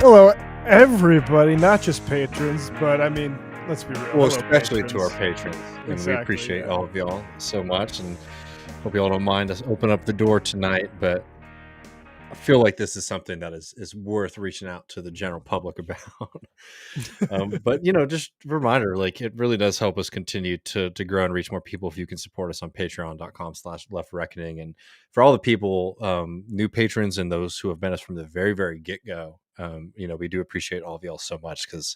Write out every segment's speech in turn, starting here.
Hello, everybody, not just patrons, but I mean, let's be real. Well, Hello, especially to our patrons. patrons, and we Exactly, appreciate yeah. all of y'all so much, and hope y'all don't mind us open up the door tonight, but I feel like this is something that is worth reaching out to the general public about. But just a reminder, like it really does help us continue to grow and reach more people if you can support us on patreon.com/left reckoning. And for all the people, new patrons and those who have been us from the very, very get-go, we do appreciate all of y'all so much because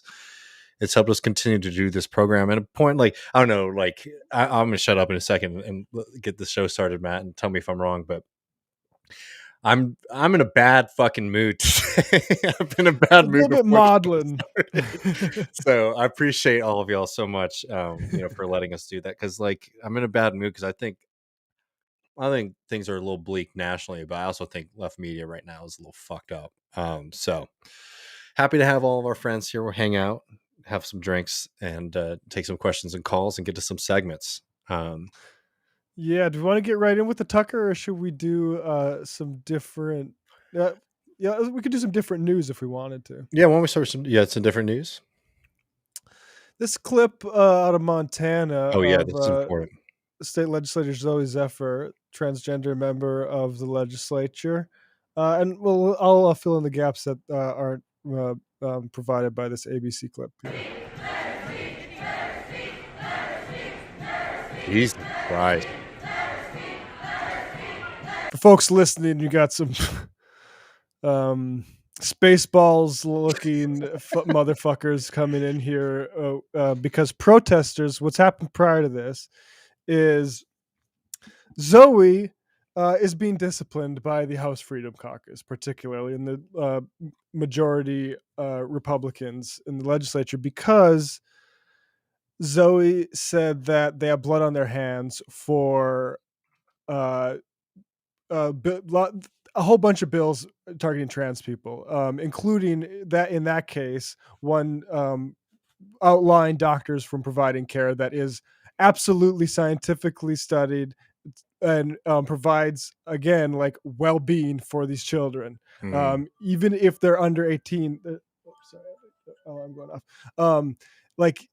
it's helped us continue to do this program. At a point, like I don't know, like I'm gonna shut up in a second and get the show started, Matt, and tell me if I'm wrong, but I'm in a bad fucking mood today. I've been in a A bad little mood bit before the maudlin. show started. So I appreciate all of y'all so much, for letting us do that. Because like I'm in a bad mood because I think things are a little bleak nationally, but I also think left media right now is a little fucked up. So happy to have all of our friends here. We'll hang out, have some drinks, and take some questions and calls, and get to some segments. Yeah, do we want to get right in with the Tucker, or should we do some different? Yeah, we could do some different news if we wanted to. Yeah, why don't we start with some different news? This clip out of Montana Oh yeah, of this is important. state legislator Zoe Zephyr, transgender member of the legislature, and I'll fill in the gaps that aren't provided by this ABC clip here. Jesus Christ. For folks listening, you got some Spaceballs looking motherfuckers coming in here because protesters. What's happened prior to this is Zoe is being disciplined by the House Freedom Caucus, particularly in the majority Republicans in the legislature, because Zoe said that they have blood on their hands for uh, a whole bunch of bills targeting trans people, including that in that case, one outlawing doctors from providing care that is absolutely scientifically studied and provides again like well-being for these children, even if they're under 18. Sorry, I'm going off.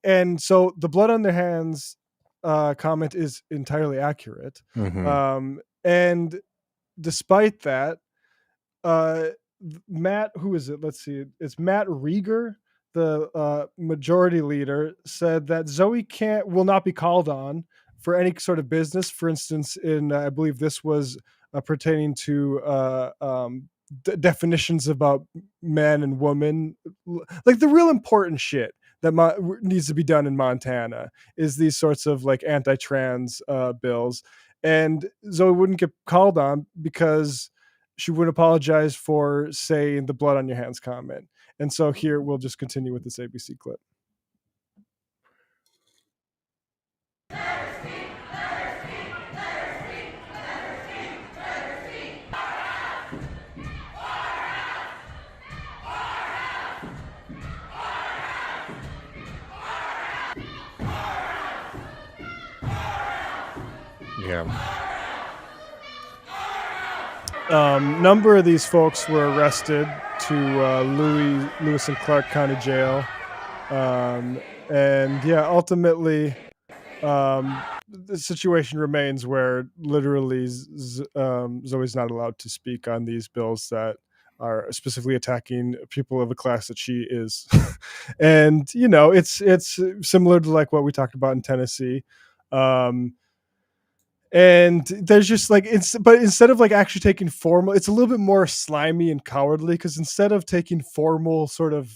And so the blood on their hands comment is entirely accurate. Mm-hmm. And despite that, uh, Matt, who is it? Let's see. It's Matt Rieger, the majority leader, said that Zoe will not be called on for any sort of business. For instance, in I believe this was pertaining to definitions about man and woman, like the real important shit that needs to be done in Montana is these sorts of like anti-trans bills. And Zoe wouldn't get called on because she would apologize for saying the blood on your hands comment. And so here we'll just continue with this ABC clip. Yeah. Number of these folks were arrested to Lewis and Clark County Jail. And yeah, ultimately, the situation remains where literally Zoe's not allowed to speak on these bills that are specifically attacking people of a class that she is. And it's similar to like what we talked about in Tennessee. And there's just like but instead of like actually taking formal, it's a little bit more slimy and cowardly, because instead of taking formal sort of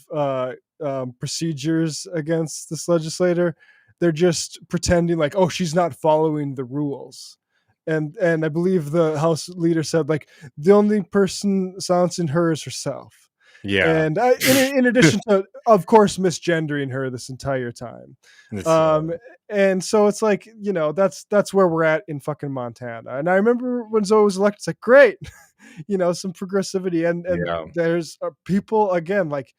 procedures against this legislator, they're just pretending like, oh, she's not following the rules. And I believe the House leader said like the only person silencing her is herself. Yeah. And in addition to, of course, misgendering her this entire time. Um, and so it's like, that's where we're at in fucking Montana. And I remember when Zoe was elected, it's like, great, some progressivity. And Yeah. there's people, again, like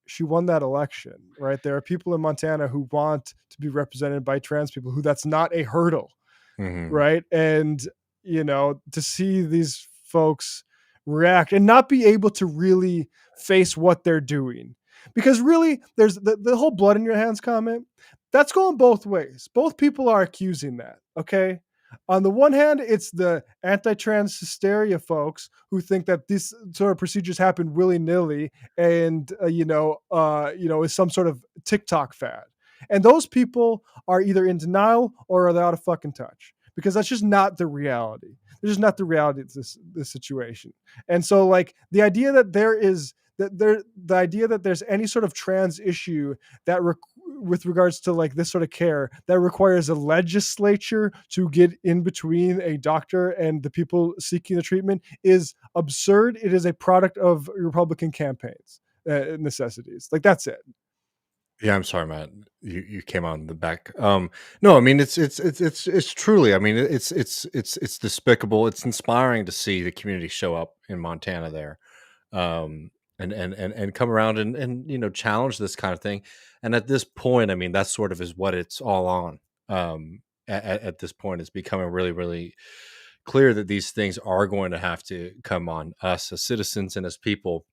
she won that election, right? There are people in Montana who want to be represented by trans people who that's not a hurdle, Mm-hmm. right? And, to see these folks react and not be able to really face what they're doing. Because really, there's the whole blood in your hands comment. That's going both ways. Both people are accusing that. Okay. On the one hand, it's the anti-trans hysteria folks who think that these sort of procedures happen willy-nilly and is some sort of TikTok fad. And those people are either in denial or they're out of fucking touch because that's just not the reality. There's just not the reality of this situation. And so, like, the idea that there's any sort of trans issue that with regards to like this sort of care that requires a legislature to get in between a doctor and the people seeking the treatment is absurd. It is a product of Republican campaigns necessities. Like, that's it. Yeah, I'm sorry, Matt. You came on the back. No, I mean it's truly. I mean it's despicable. It's inspiring to see the community show up in Montana there, and come around and challenge this kind of thing. And at this point, I mean that sort of is what it's all on. At this point, it's becoming really really clear that these things are going to have to come on us as citizens and as people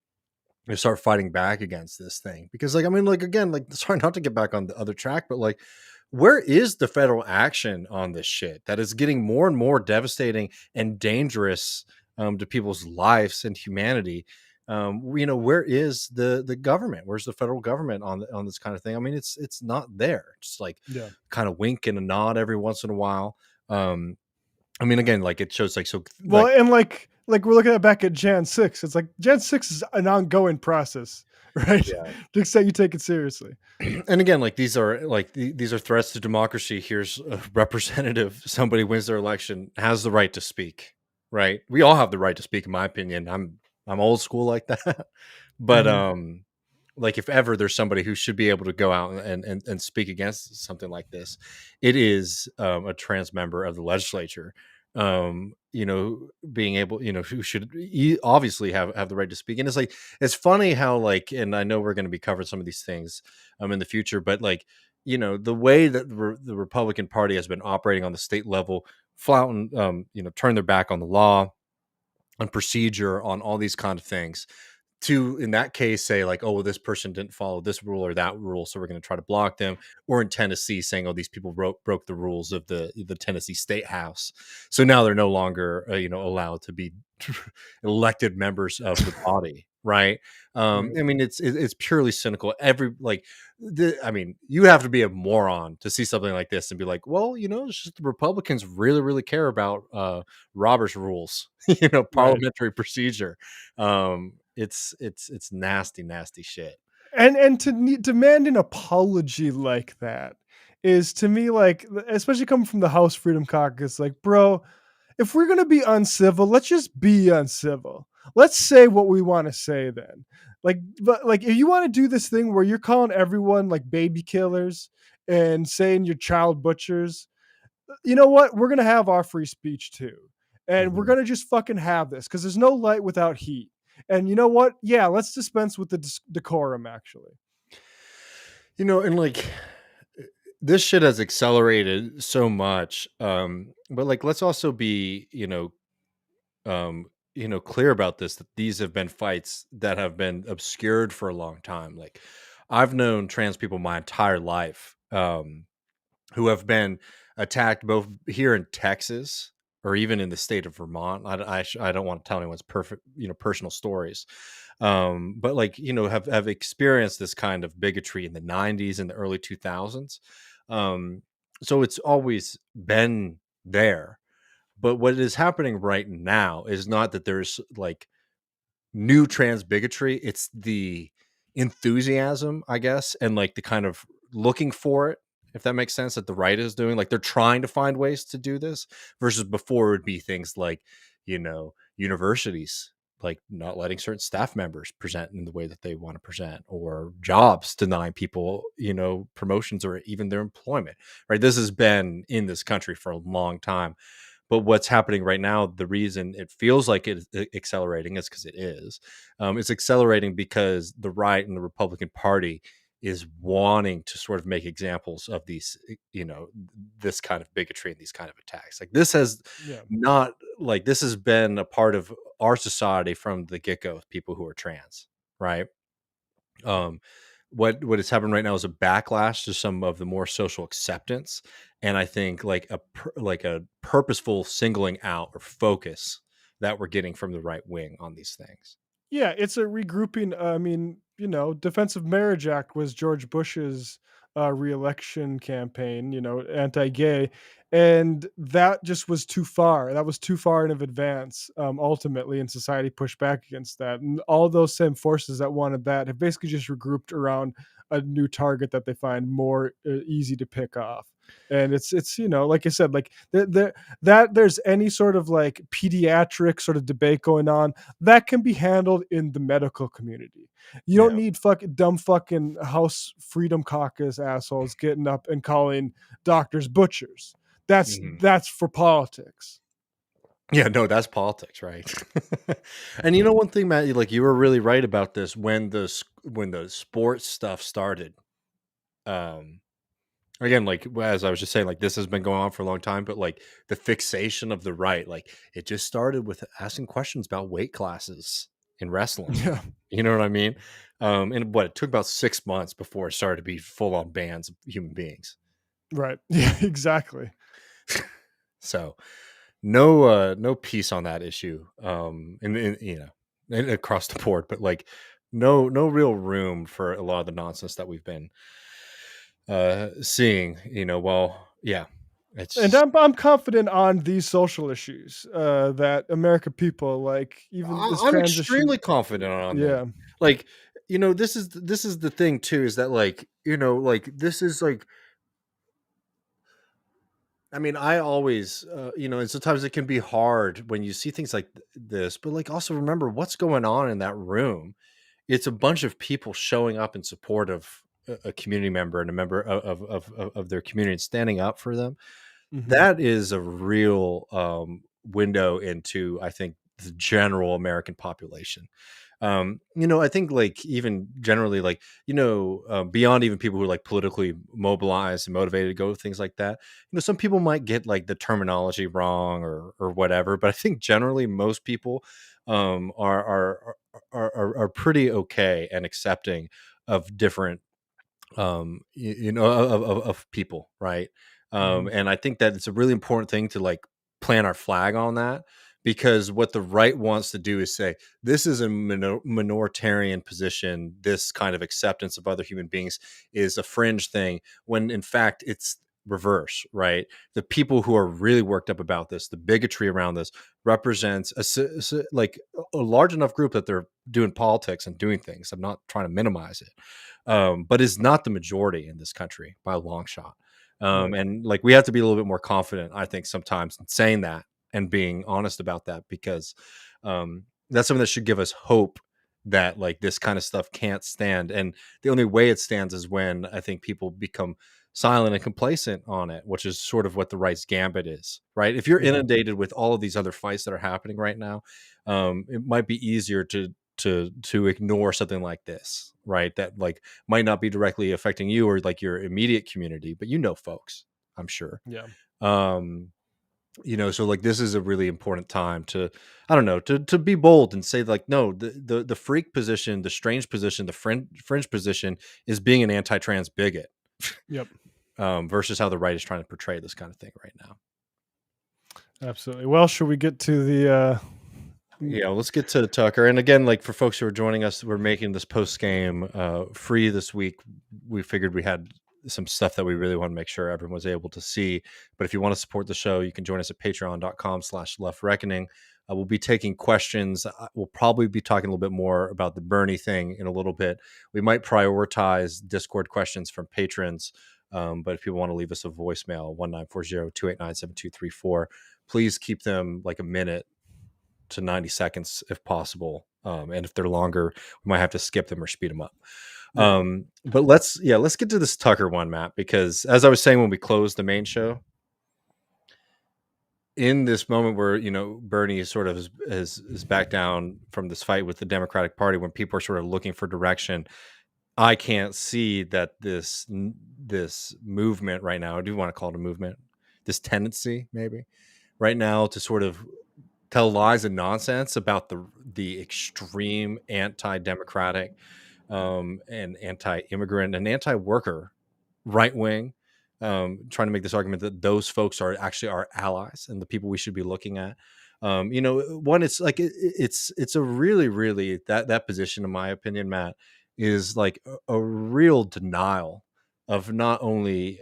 start fighting back against this thing. Because like I mean like again like sorry not to get back on the other track, but like where is the federal action on this shit that is getting more and more devastating and dangerous to people's lives and humanity? Where is the government? Where's the federal government on this kind of thing? I mean it's not there. Just like kind of wink and a nod every once in a while. I mean, again, like it shows like so. Well, and like we're looking at back at Jan 6. It's like Jan 6 is an ongoing process, right? Yeah. To the extent you take it seriously. And again, like these are like these are threats to democracy. Here's a representative. Somebody wins their election, has the right to speak. Right? We all have the right to speak, in my opinion. I'm old school like that, but like if ever there's somebody who should be able to go out and speak against something like this, it is a trans member of the legislature. Being able, who should obviously have the right to speak. And it's like it's funny how like, and I know we're going to be covering some of these things in the future, but like the way that the Republican Party has been operating on the state level, flouting, turn their back on the law, on procedure, on all these kind of things, to in that case say like, oh well, this person didn't follow this rule or that rule, so we're going to try to block them. Or in Tennessee saying, oh, these people broke the rules of the Tennessee State House, so now they're no longer allowed to be elected members of the body. Right. I mean it's purely cynical. I mean you have to be a moron to see something like this and be like, well, it's just the Republicans really really care about Robert's rules, parliamentary procedure. It's nasty shit. And to demand an apology like that is, to me, like, especially coming from the House Freedom Caucus, like, bro, if we're gonna be uncivil, let's just be uncivil. Let's say what we want to say then. But if you want to do this thing where you're calling everyone like baby killers and saying you're child butchers, you know what? We're gonna have our free speech too, and we're gonna just fucking have this because there's no light without heat. And you know what? Yeah, let's dispense with the decorum. Actually, and like this shit has accelerated so much. But like let's also be clear about this, that these have been fights that have been obscured for a long time. Like I've known trans people my entire life who have been attacked both here in Texas or even in the state of Vermont. I don't want to tell anyone's perfect personal stories, but like have experienced this kind of bigotry in the 90s and the early 2000s. So it's always been there. But what is happening right now is not that there's like new trans bigotry. It's the enthusiasm, I guess, and like the kind of looking for it, if that makes sense, that the right is doing. Like they're trying to find ways to do this, versus before it would be things like, universities like not letting certain staff members present in the way that they want to present, or jobs denying people, promotions or even their employment. Right. This has been in this country for a long time. But what's happening right now, the reason it feels like it's accelerating is because it is. It's accelerating because the right and the Republican Party is wanting to sort of make examples of these, this kind of bigotry and these kind of attacks. Like this has Yeah. not like this has been a part of our society from the get-go with people who are trans, right? um what is happening right now is a backlash to some of the more social acceptance, and I think like like a purposeful singling out or focus that we're getting from the right wing on these things. Yeah, it's a regrouping. I mean, Defensive Marriage Act was George Bush's reelection campaign, anti-gay, and that just was too far. That was too far in of advance. Ultimately, and society pushed back against that, and all those same forces that wanted that have basically just regrouped around a new target that they find more easy to pick off. And it's like I said, like that there's any sort of like pediatric sort of debate going on that can be handled in the medical community. You don't Yeah. need dumb fucking House Freedom Caucus assholes getting up and calling doctors butchers. That's Mhm. that's for politics. Yeah, no, that's politics, right? And you know one thing, Matt, like you were really right about this when when the sports stuff started. Um, Again, like as I was just saying, like this has been going on for a long time, but like the fixation of the right, like it just started with asking questions about weight classes in wrestling. Yeah, You know what I mean? And what it took about 6 months before it started to be full on bans of human beings. right. Yeah, exactly. So no peace on that issue. And across the board, but like no real room for a lot of the nonsense that we've been seeing. Well, yeah, And it's I'm confident on these social issues that American people like, even this I'm transition. extremely confident on them. Yeah, Like, this is the thing too, is that like, like this is like, I mean, I always, and sometimes it can be hard when you see things like this, but like also remember what's going on in that room. It's a bunch of people showing up in support of a community member and a member of their community and standing up for them. hmm, That is a real window into, I think, the general American population. I think like even generally, like, beyond even people who are like politically mobilized and motivated to go with things like that, some people might get like the terminology wrong or whatever, but I think generally most people are pretty okay and accepting of different of people, right? hmm, And I think that it's a really important thing to like plant our flag on that, because what the right wants to do is say this is a minoritarian position, this kind of acceptance of other human beings is a fringe thing, when in fact it's reverse, right? The people who are really worked up about this, the bigotry around this, represents like a large enough group that they're doing politics and doing things. I'm not trying to minimize it, but is not the majority in this country by a long shot. right. And like we have to be a little bit more confident, I think, sometimes in saying that and being honest about that, because that's something that should give us hope that like this kind of stuff can't stand. And the only way it stands is when I think people become silent and complacent on it, which is sort of what the right's gambit is, right? If you're Hmm. inundated with all of these other fights that are happening right now, it might be easier to ignore something like this, right? That like might not be directly affecting you or like your immediate community, but folks, I'm sure. Yeah, Um, so like this is a really important time to, I don't know, to be bold and say like, no, the freak position, the strange position, the fringe position is being an anti-trans bigot, yep, versus how the right is trying to portray this kind of thing right now. absolutely. Well, should we get to the Yeah, let's get to Tucker. And again, like for folks who are joining us, we're making this post game free this week. We figured we had some stuff that we really want to make sure everyone was able to see. But if you want to support the show, you can join us at patreon.com/left reckoning. We'll be taking questions. We'll probably be talking a little bit more about the Bernie thing in a little bit. We might prioritize Discord questions from patrons. But if people want to leave us a voicemail, 1940-289-7234, please keep them like a minute to 90 seconds if possible. And if they're longer, we might have to skip them or speed them up. yeah, But let's get to this Tucker one, Matt, because as I was saying when we closed the main show, in this moment where Bernie is sort of is back down from this fight with the Democratic Party, when people are sort of looking for direction, I can't see that this movement right now, I do want to call it a movement, this tendency maybe right now to sort of tell lies and nonsense about the extreme anti-democratic and anti-immigrant and anti-worker right wing, trying to make this argument that those folks are actually our allies and the people we should be looking at. One, it's like it's a really that position, in my opinion, Matt, is like a real denial of not only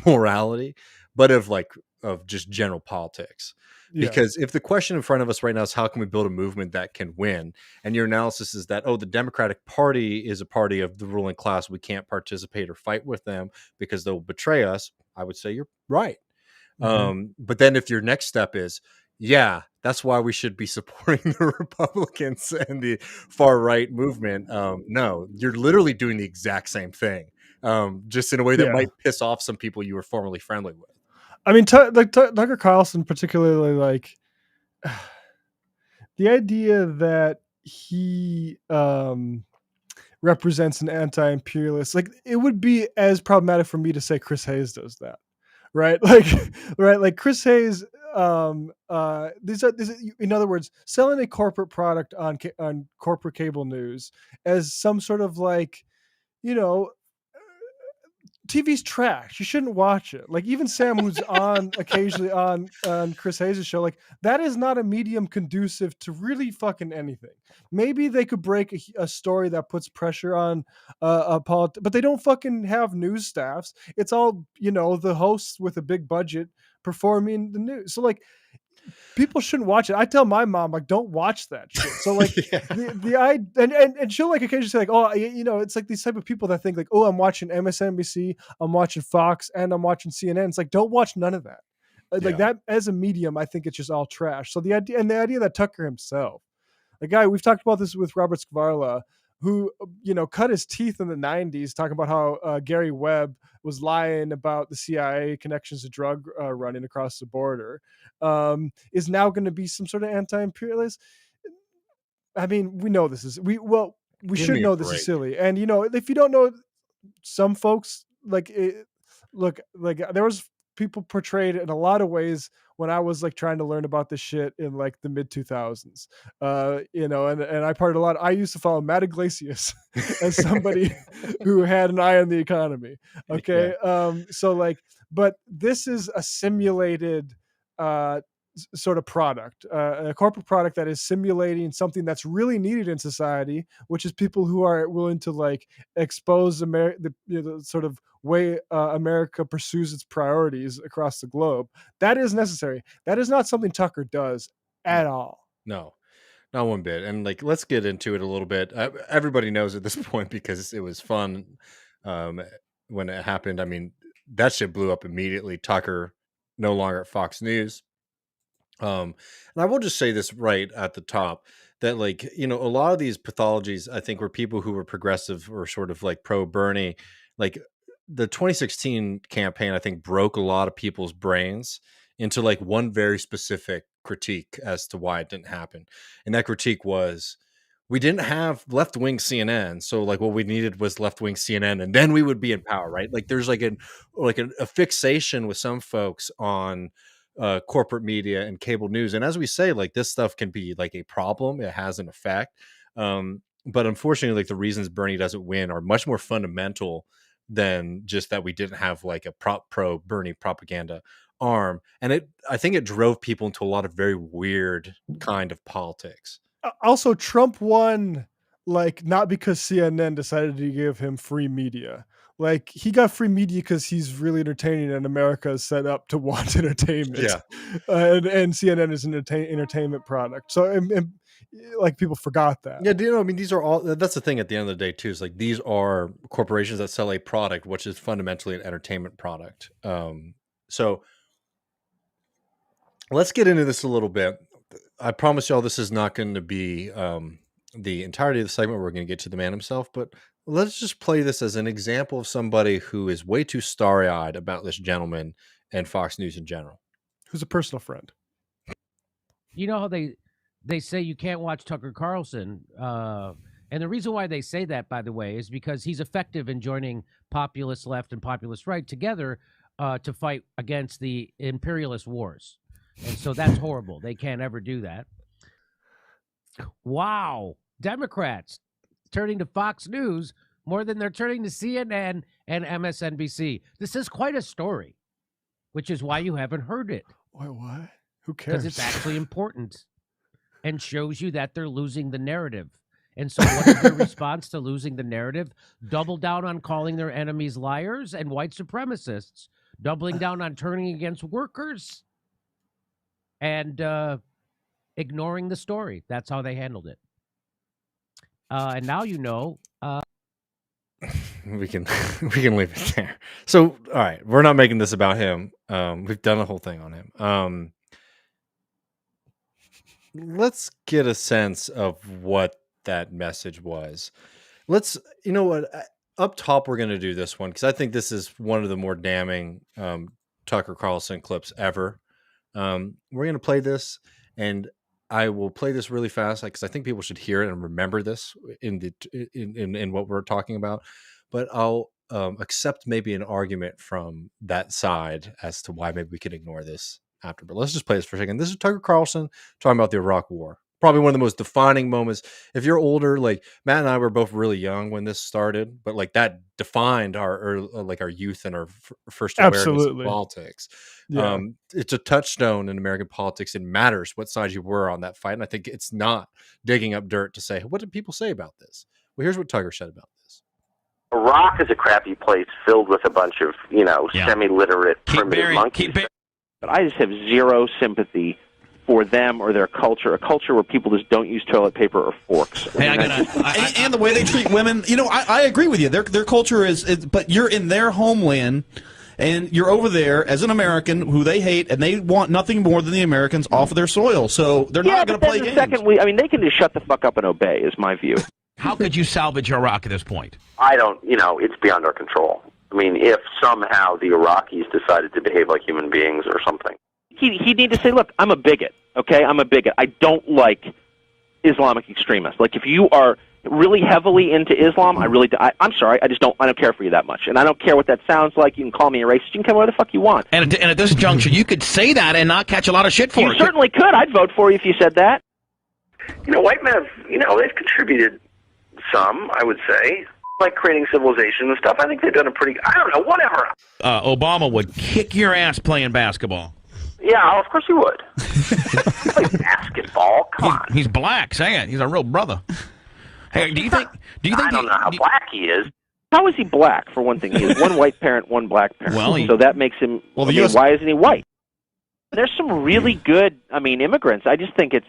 morality, but of just general politics. Yeah. Because if the question in front of us right now is how can we build a movement that can win, and your analysis is that, oh, the Democratic Party is a party of the ruling class, we can't participate or fight with them because they'll betray us, I would say you're right. Mhm. But then if your next step is, yeah, that's why we should be supporting the Republicans and the far right movement. No, you're literally doing the exact same thing, just in a way that Yeah. might piss off some people you were formerly friendly with. I mean, Tucker Carlson, particularly, like the idea that he represents an anti-imperialist, like it would be as problematic for me to say Chris Hayes does that, right? Like, right, like Chris Hayes. These are, in other words, selling a corporate product on corporate cable news as some sort of like, you know, TV's trash. You shouldn't watch it. Like even Sam, who's on occasionally on Chris Hayes' show, like that is not a medium conducive to really fucking anything. Maybe they could break a story that puts pressure on but they don't fucking have news staffs. It's all the hosts with a big budget performing the news. So like people shouldn't watch it. I tell my mom like, don't watch that shit. So like Yeah. the I and she'll like occasionally say like, oh, it's like these type of people that think like, oh, I'm watching MSNBC, I'm watching Fox, and I'm watching CNN. It's like, don't watch none of that. Like Yeah. that as a medium, I think it's just all trash. So the idea that Tucker himself, the guy we've talked about this with Robert Skvarla, who cut his teeth in the 90s talking about how Gary Webb was lying about the CIA connections to drug running across the border, is now going to be some sort of anti-imperialist. I mean, we know this is we Give should me a know this is break. silly, and if you don't know, some folks look like there was people portrayed in a lot of ways when I was like trying to learn about this shit in like the mid 2000s. And I part a lot. I used to follow Matt Iglesias as somebody who had an eye on the economy. Yeah. Okay, so like, but this is a simulated uh sort of product, a corporate product that is simulating something that's really needed in society, which is people who are willing to like expose the sort of way America pursues its priorities across the globe. That is necessary. That is not something Tucker does No. at all. No. Not one bit. And like, let's get into it a little bit. Everybody knows at this point because it was fun um, when it happened. I mean, that shit blew up immediately. Tucker no longer at Fox News. And I will just say this right at the top that, like, a lot of these pathologies, I think, were people who were progressive or sort of like pro Bernie. Like the 2016 campaign, I think, broke a lot of people's brains into like one very specific critique as to why it didn't happen. And that critique was we didn't have left wing CNN. So like what we needed was left wing CNN and then we would be in power, right? Like there's a fixation with some folks on corporate media and cable news. And as we say, like this stuff can be like a problem. It has an effect. But unfortunately, like the reasons Bernie doesn't win are much more fundamental than just that we didn't have like a pro Bernie propaganda arm. And I think it drove people into a lot of very weird kind of politics. Also, Trump won like not because CNN decided to give him free media. Like he got free media because he's really entertaining, and America is set up to want entertainment, Yeah. and CNN is an entertainment product. So, like people forgot that. Yeah, do you know? I mean, these are all. That's the thing. At the end of the day, too, is like these are corporations that sell a product, which is fundamentally an entertainment product. So let's get into this a little bit. I promise y'all, this is not going to be the entirety of the segment. We're going to get to the man himself, but let's just play this as an example of somebody who is way too starry-eyed about this gentleman and Fox News in general. Who's a personal friend? You know how they say you can't watch Tucker Carlson And the reason why they say that, by the way, is because he's effective in joining populist left and populist right together to fight against the imperialist wars. And so that's horrible. They can't ever do that. Wow. Democrats turning to Fox News more than they're turning to CNN and MSNBC. This is quite a story, which is why you haven't heard it. Wait, what? Who cares? Because it's actually important and shows you that they're losing the narrative. And so what is their response to losing the narrative? Double down on calling their enemies liars and white supremacists, doubling down on turning against workers, and ignoring the story. That's how they handled it. And now you know. We can leave it there. So, all right, we're not making this about him. We've done a whole thing on him. Let's get a sense of what that message was. You know what? Up top, we're going to do this one because I think this is one of the more damning Tucker Carlson clips ever. We're going to play this, and I will play this really fast because I think people should hear it and remember this in what we're talking about. But I'll accept maybe an argument from that side as to why maybe we could ignore this after. But let's just play this for a second. This is Tucker Carlson talking about the Iraq War. Probably one of the most defining moments. If you're older, like Matt and I were both really young when this started, but like that defined our youth and our first awareness of politics. Yeah. It's a touchstone in American politics. It matters what side you were on that fight. And I think it's not digging up dirt to say, what did people say about this? Well, here's what Tucker said about this. Iraq is a crappy place filled with a bunch of, semi-literate primitive monkeys. But I just have zero sympathy for them or their culture, a culture where people just don't use toilet paper or forks. And the way they treat women, I agree with you. Their culture is, but you're in their homeland, and you're over there as an American who they hate, and they want nothing more than the Americans off of their soil. So they're not going to play games. They can just shut the fuck up and obey, is my view. How could you salvage Iraq at this point? I don't, it's beyond our control. I mean, if somehow the Iraqis decided to behave like human beings or something, he'd need to say, look, I'm a bigot, okay? I'm a bigot. I don't like Islamic extremists. Like, if you are really heavily into Islam, I'm sorry, I don't care for you that much. And I don't care what that sounds like. You can call me a racist. You can come whatever the fuck you want. And at this juncture, you could say that and not catch a lot of shit for it. You certainly could. I'd vote for you if you said that. White men have, they've contributed some, I would say, like creating civilization and stuff. I think they've done a pretty, I don't know, whatever. Obama would kick your ass playing basketball. Yeah, of course he would. Play basketball, come on. He's black, say it. He's a real brother. Hey, do you think I don't know how black he is. How is he black, for one thing? He has one white parent, one black parent. Well, so that makes him, why isn't he white? There's some really good, immigrants. I just think it's,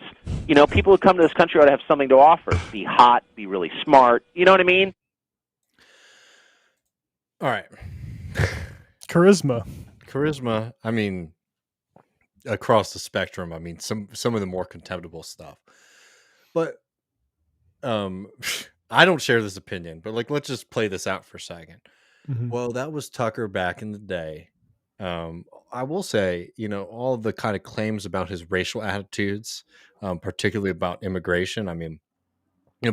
people who come to this country ought to have something to offer. Be hot, be really smart. You know what I mean? All right. Charisma. Across the spectrum. Some of the more contemptible stuff. But I don't share this opinion, but let's just play this out for a second. Mm-hmm. Well, that was Tucker back in the day. I will say, all of the kind of claims about his racial attitudes, particularly about immigration.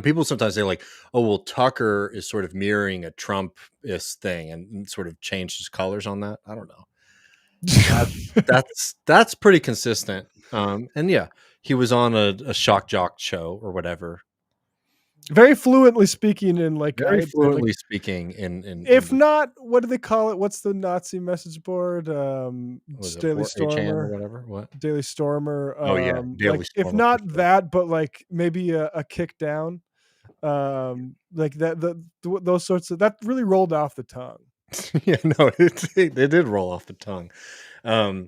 People sometimes say oh, well, Tucker is sort of mirroring a Trump-ist thing and sort of changed his colors on that. I don't know. That's pretty consistent. And yeah, he was on a shock jock show or whatever. Very fluently speaking in speaking in if not, what do they call it? What's the Nazi message board? Daily Stormer or whatever. What? Daily Stormer. Daily Stormer. If not that, but maybe a kick down. Those sorts of that really rolled off the tongue. Yeah, no, they did roll off the tongue. All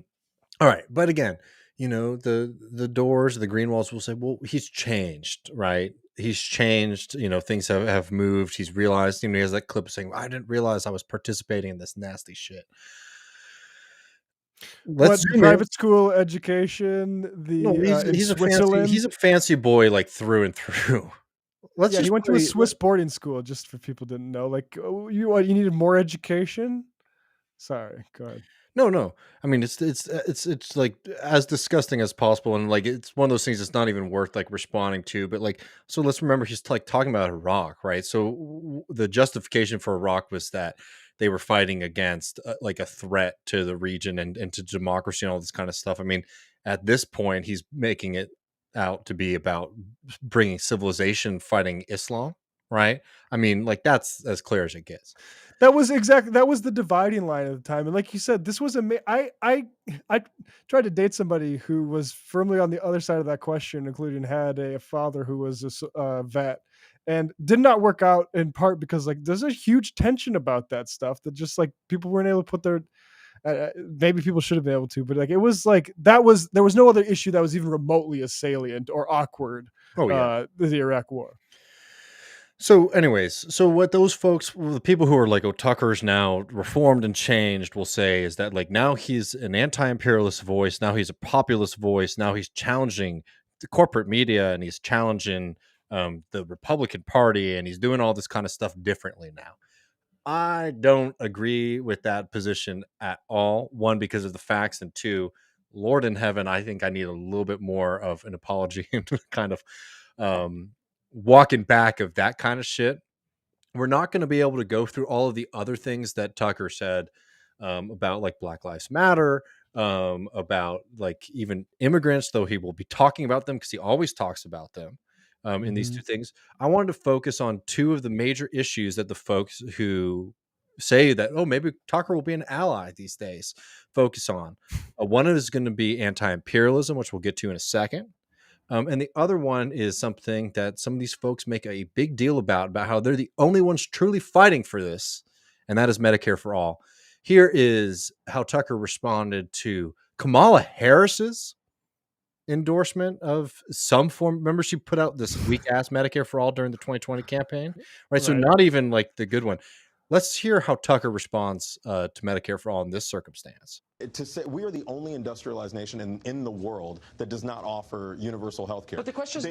right, but again, the Doors, the Greenwalds will say, well, he's changed, right? He's changed, things have moved. He's realized, he has that clip saying, I didn't realize I was participating in this nasty shit. Private school education, he's a fancy boy, through and through. He went to a Swiss boarding school, just for people didn't know. You needed more education? Sorry, go ahead. No. I mean, it's like as disgusting as possible, and like it's one of those things that's not even worth like responding to. But like, so let's remember he's like talking about Iraq, right? So the justification for Iraq was that they were fighting against like a threat to the region and to democracy and all this kind of stuff. I mean, at this point, he's making it out to be about bringing civilization fighting Islam, right? I mean, like that's as clear as it gets. That was the dividing line at the time, and like you said, this was I tried to date somebody who was firmly on the other side of that question, including had a father who was a vet, and did not work out in part because like there's a huge tension about that stuff that just like people weren't able to put their maybe people should have been able to, but like it was like there was no other issue that was even remotely as salient or awkward. Oh yeah, the Iraq War. So, anyways, so what those folks, the people who are like, oh, Tucker's now reformed and changed, will say is that like now he's an anti-imperialist voice, now he's a populist voice, now he's challenging the corporate media and he's challenging the Republican Party and he's doing all this kind of stuff differently now. I don't agree with that position at all. One, because of the facts, and two, Lord in heaven, I think I need a little bit more of an apology and kind of walking back of that kind of shit. We're not going to be able to go through all of the other things that Tucker said about like Black Lives Matter, about like even immigrants, though he will be talking about them because he always talks about them in these two things. I wanted to focus on two of the major issues that the folks who say that, oh, maybe Tucker will be an ally these days, focus on. One is going to be anti-imperialism, which we'll get to in a second. And the other one is something that some of these folks make a big deal about how they're the only ones truly fighting for this, and that is Medicare for all. Here is how Tucker responded to Kamala Harris's endorsement of some form. Remember, she put out this weak-ass Medicare for all during the 2020 campaign, right? So not even like the good one. Let's hear how Tucker responds to Medicare for all in this circumstance. To say we are the only industrialized nation in the world that does not offer universal health care. But the question is I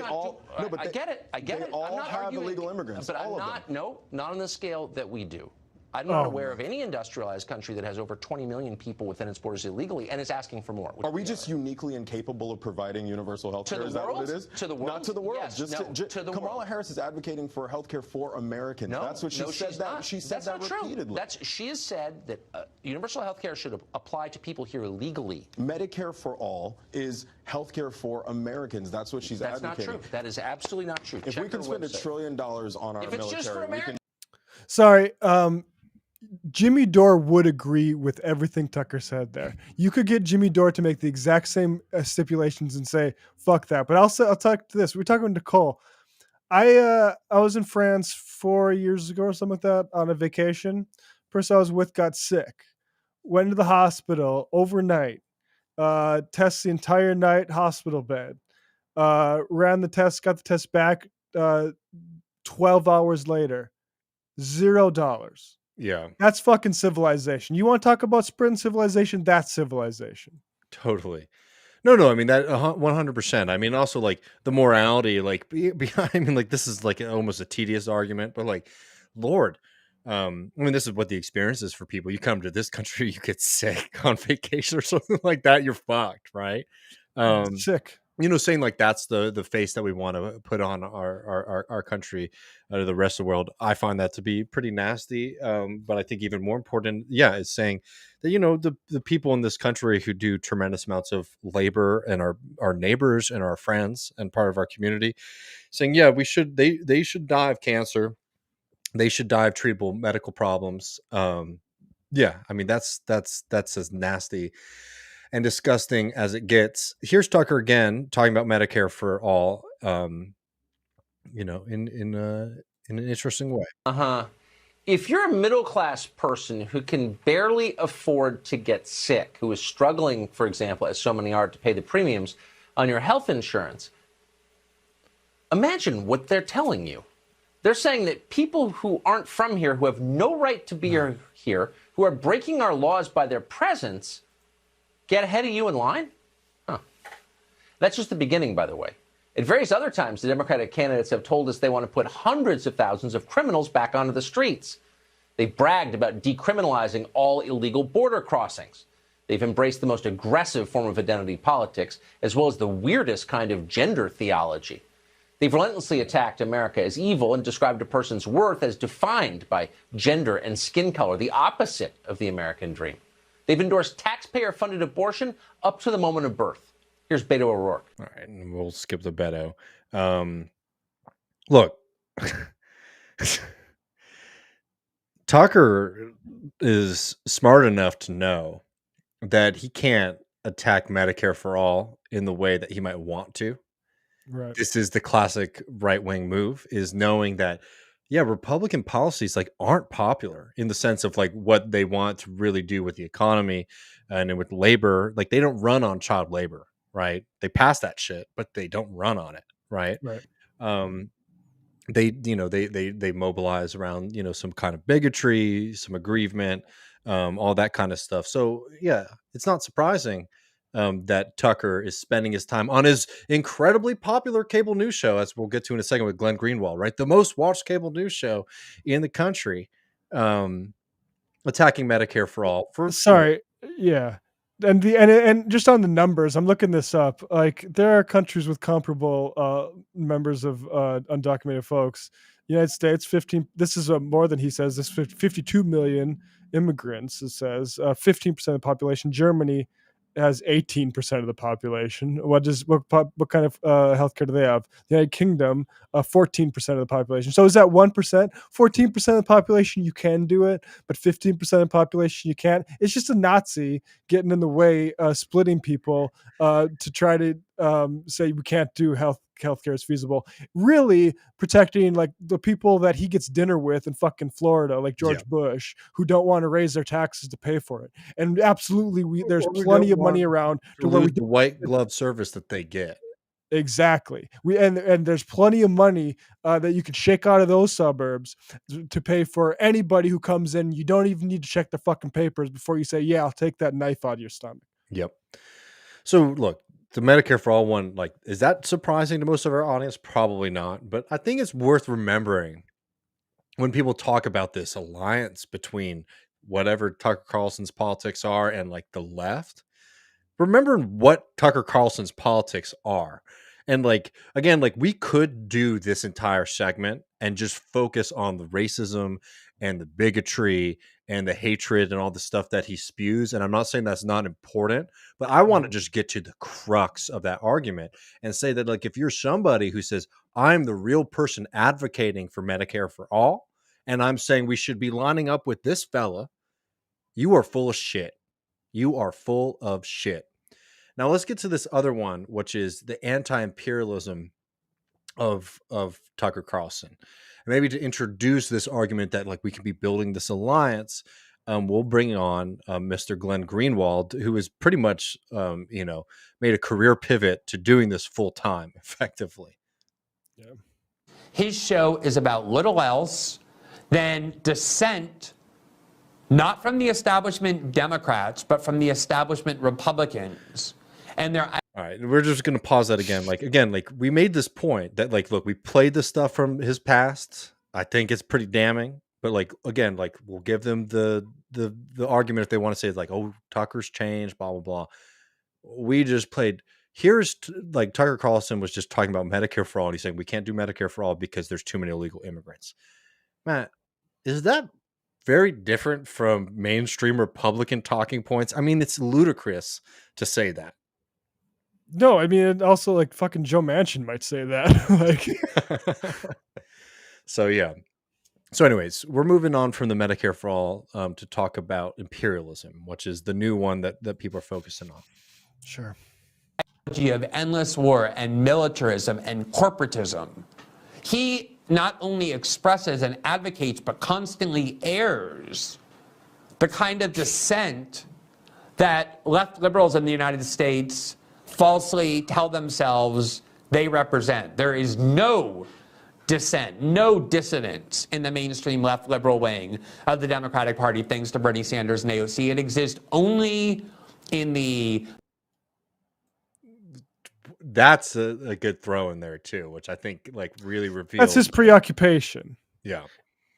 get it. I get it. They all I'm not have arguing, illegal immigrants. But all I'm of them. not on the scale that we do. I'm not aware of any industrialized country that has over 20 million people within its borders illegally and is asking for more. Are we just uniquely incapable of providing universal health care? Is that what it is? To the world? Not to the world. Yes, just to the Kamala world. Harris is advocating for health care for Americans. No, that's what she said. She said that repeatedly. She has said that universal health care should apply to people here illegally. Medicare for all is health care for Americans. That's what she's advocating. That's not true. That is absolutely not true. If we can spend $1 trillion on our military, just for America. Sorry, Jimmy Dore would agree with everything Tucker said there. You could get Jimmy Dore to make the exact same stipulations and say, fuck that. But I'll talk to this. We're talking to Nicole. I was in France 4 years ago or something like that on a vacation. Person I was with got sick. Went to the hospital overnight. Tests the entire night, hospital bed. Ran the test, got the test back 12 hours later. $0. Yeah. That's fucking civilization. You want to talk about spreading civilization? That's civilization. Totally. No. I mean, that 100%. I mean, also like the morality, like behind, I mean, like this is like almost a tedious argument, but like, Lord, I mean, this is what the experience is for people. You come to this country, you get sick on vacation or something like that. You're fucked, right? Sick. You know, saying like that's the face that we want to put on our country to the rest of the world. I find that to be pretty nasty. But I think even more important, is saying that, you know, the people in this country who do tremendous amounts of labor and our neighbors and our friends and part of our community, saying, they should die of cancer. They should die of treatable medical problems. I mean, that's as nasty and disgusting as it gets. Here's Tucker again talking about Medicare for all, in an interesting way. If you're a middle-class person who can barely afford to get sick, who is struggling, for example, as so many are, to pay the premiums on your health insurance, imagine what they're telling you. They're saying that people who aren't from here, who have no right to be here, who are breaking our laws by their presence, get ahead of you in line? That's just the beginning, by the way. At various other times, the Democratic candidates have told us they want to put hundreds of thousands of criminals back onto the streets. They've bragged about decriminalizing all illegal border crossings. They've embraced the most aggressive form of identity politics, as well as the weirdest kind of gender theology. They've relentlessly attacked America as evil and described a person's worth as defined by gender and skin color, the opposite of the American dream. They've endorsed taxpayer-funded abortion up to the moment of birth. Here's Beto O'Rourke. All right, and we'll skip the Beto. Look, Tucker is smart enough to know that he can't attack Medicare for all in the way that he might want to. Right. This is the classic right-wing move, is knowing that, yeah, Republican policies like aren't popular in the sense of like what they want to really do with the economy and with labor. Like they don't run on child labor, right? They pass that shit, but they don't run on it, right? Right. They mobilize around, some kind of bigotry, some aggrievement, all that kind of stuff. So yeah, it's not surprising that Tucker is spending his time on his incredibly popular cable news show, as we'll get to in a second with Glenn Greenwald, right? The most watched cable news show in the country, attacking Medicare for all. Yeah. And just on the numbers, I'm looking this up. Like there are countries with comparable members of undocumented folks. United States, 15. This is more than he says. This 52 million immigrants. It says 15% of the population. Germany has 18% of the population. What kind of healthcare do they have? The United Kingdom, 14% of the population. So is that 1%? 14% of the population you can do it, but 15% of the population you can't. It's just a Nazi getting in the way, splitting people to try to say we can't do healthcare is feasible. Really protecting like the people that he gets dinner with in fucking Florida, like George Bush, who don't want to raise their taxes to pay for it. And absolutely, there's plenty of money around to where the white glove service that they get. Exactly. And there's plenty of money that you could shake out of those suburbs to pay for anybody who comes in. You don't even need to check the fucking papers before you say, yeah, I'll take that knife out of your stomach. Yep. So look, the Medicare for all one, like, is that surprising to most of our audience? Probably not. But I think it's worth remembering when people talk about this alliance between whatever Tucker Carlson's politics are and like the left. Remember what Tucker Carlson's politics are. And like, again, like we could do this entire segment and just focus on the racism and the bigotry and the hatred and all the stuff that he spews. And I'm not saying that's not important, but I want to just get to the crux of that argument and say that like, if you're somebody who says, I'm the real person advocating for Medicare for all, and I'm saying we should be lining up with this fella, you are full of shit. You are full of shit. Now let's get to this other one, which is the anti-imperialism of Tucker Carlson. And maybe to introduce this argument that like we can be building this alliance, we'll bring on Mr. Glenn Greenwald, who is pretty much, made a career pivot to doing this full time effectively. Yeah. His show is about little else than dissent, not from the establishment Democrats, but from the establishment Republicans. And they're... All right, we're just going to pause that again. Like, we made this point that, like, look, we played this stuff from his past. I think it's pretty damning. But, like, again, like, we'll give them the argument if they want to say, like, oh, Tucker's changed, blah, blah, blah. We just played... Here's, like, Tucker Carlson was just talking about Medicare for all, and he's saying we can't do Medicare for all because there's too many illegal immigrants. Matt, is that very different from mainstream Republican talking points? I mean, it's ludicrous to say that. No, I mean, also like fucking Joe Manchin might say that. Like, so yeah. So, anyways, we're moving on from the Medicare for all to talk about imperialism, which is the new one that people are focusing on. Sure. Of endless war and militarism and corporatism. He not only expresses and advocates, but constantly airs the kind of dissent that left liberals in the United States falsely tell themselves they represent. There is no dissent, no dissidence in the mainstream left liberal wing of the Democratic Party, thanks to Bernie Sanders and AOC. It exists only in the... That's a good throw in there too, which I think like really reveals... That's his preoccupation. Yeah.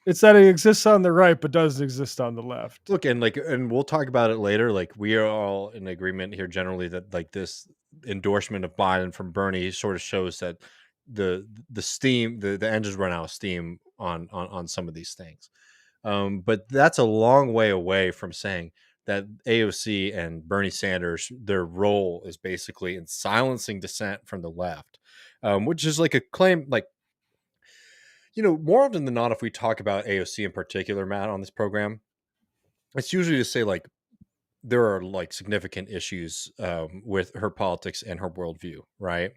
It's that it exists on the right, but doesn't exist on the left. Look, and we'll talk about it later. Like, we are all in agreement here generally that like this endorsement of Biden from Bernie sort of shows that the steam, the engines run out of steam on some of these things. But that's a long way away from saying that AOC and Bernie Sanders, their role is basically in silencing dissent from the left, which is like a claim, like, more often than not, if we talk about AOC in particular, Matt, on this program, it's usually to say like there are like significant issues with her politics and her worldview, right?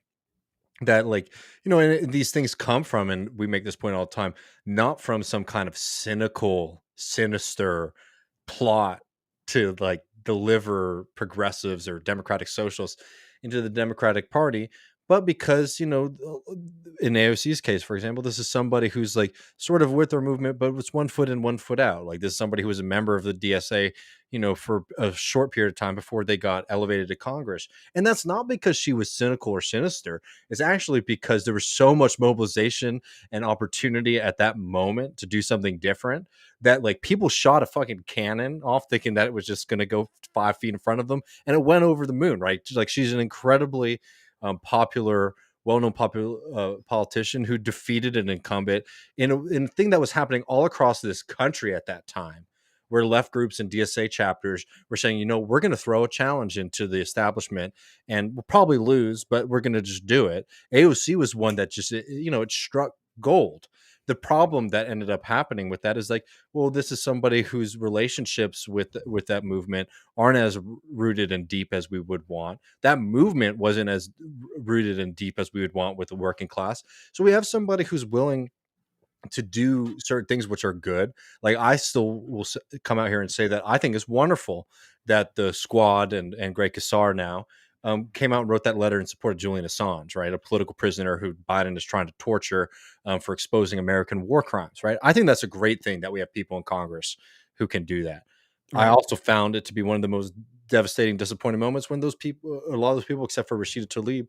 That like, and these things come from, and we make this point all the time, not from some kind of cynical, sinister plot to like deliver progressives or democratic socialists into the Democratic Party, but because, in AOC's case, for example, this is somebody who's like sort of with their movement, but it's 1 foot in, 1 foot out. Like, this is somebody who was a member of the DSA, for a short period of time before they got elevated to Congress. And that's not because she was cynical or sinister. It's actually because there was so much mobilization and opportunity at that moment to do something different that like people shot a fucking cannon off thinking that it was just going to go 5 feet in front of them, and it went over the moon, right? Like, she's an incredibly popular, well-known politician who defeated an incumbent in a thing that was happening all across this country at that time, where left groups and DSA chapters were saying, we're going to throw a challenge into the establishment and we'll probably lose, but we're going to just do it. AOC was one that just, it struck gold. The problem that ended up happening with that is like, well, this is somebody whose relationships with that movement aren't as rooted and deep as we would want. That movement wasn't as rooted and deep as we would want with the working class. So we have somebody who's willing to do certain things which are good. Like, I still will come out here and say that I think it's wonderful that the Squad and Greg Casar now came out and wrote that letter in support of Julian Assange, right? A political prisoner who Biden is trying to torture for exposing American war crimes, right? I think that's a great thing that we have people in Congress who can do that. Right. I also found it to be one of the most devastating, disappointing moments when a lot of those people, except for Rashida Tlaib,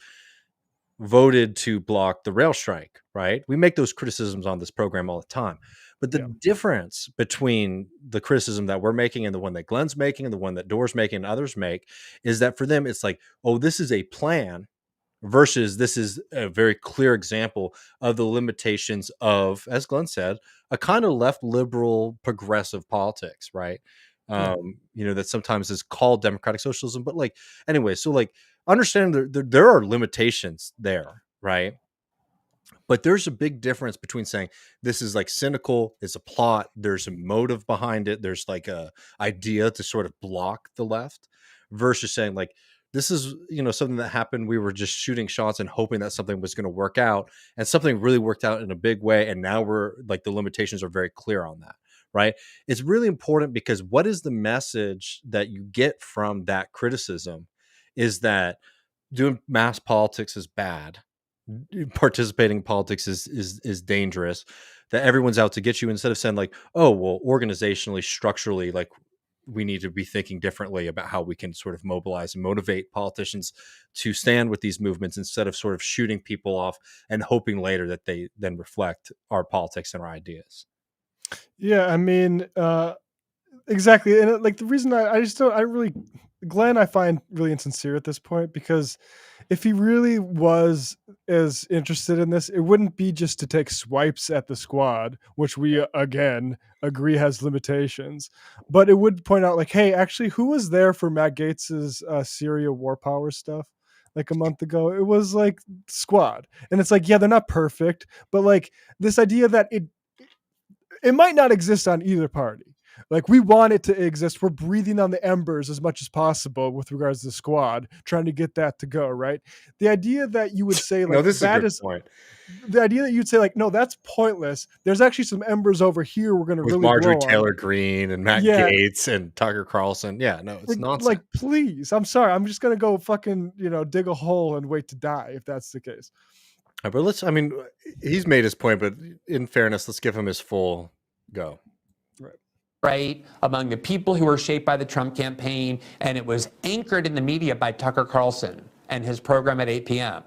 voted to block the rail strike, right? We make those criticisms on this program all the time. But the difference between the criticism that we're making and the one that Glenn's making and the one that Door's making and others make is that for them, it's like, oh, this is a plan versus this is a very clear example of the limitations of, as Glenn said, a kind of left liberal progressive politics, right? That sometimes is called democratic socialism, but like, anyway, so like, understand there are limitations there, right? But there's a big difference between saying this is like cynical, it's a plot, there's a motive behind it, there's like a idea to sort of block the left, versus saying like, this is, something that happened. We were just shooting shots and hoping that something was going to work out, and something really worked out in a big way. And now we're like, the limitations are very clear on that, right? It's really important because what is the message that you get from that criticism is that doing mass politics is bad. Participating in politics is dangerous, that everyone's out to get you, instead of saying like, oh, well, organizationally, structurally, like, we need to be thinking differently about how we can sort of mobilize and motivate politicians to stand with these movements, instead of sort of shooting people off and hoping later that they then reflect our politics and our ideas. Yeah, I mean, exactly. And like, the reason Glenn, I find really insincere at this point, because if he really was as interested in this, it wouldn't be just to take swipes at the Squad, which we again agree has limitations, but it would point out like, hey, actually, who was there for Matt Gaetz's Syria war power stuff like a month ago? It was like Squad. And it's like, yeah, they're not perfect, but like this idea that it might not exist on either party. Like, we want it to exist. We're breathing on the embers as much as possible with regards to the Squad, trying to get that to go, right? The idea that you would say like, no, this that is a good point. The idea that you'd say like, no, that's pointless. There's actually some embers over here we're going to really Marjorie blow Taylor on. Greene and Matt Gaetz and Tucker Carlson. Yeah, no, it's nonsense. Like, please, I'm sorry. I'm just going to go fucking, dig a hole and wait to die if that's the case. But he's made his point, but in fairness, let's give him his full go. Right, among the people who were shaped by the Trump campaign, and it was anchored in the media by Tucker Carlson and his program at 8 p.m.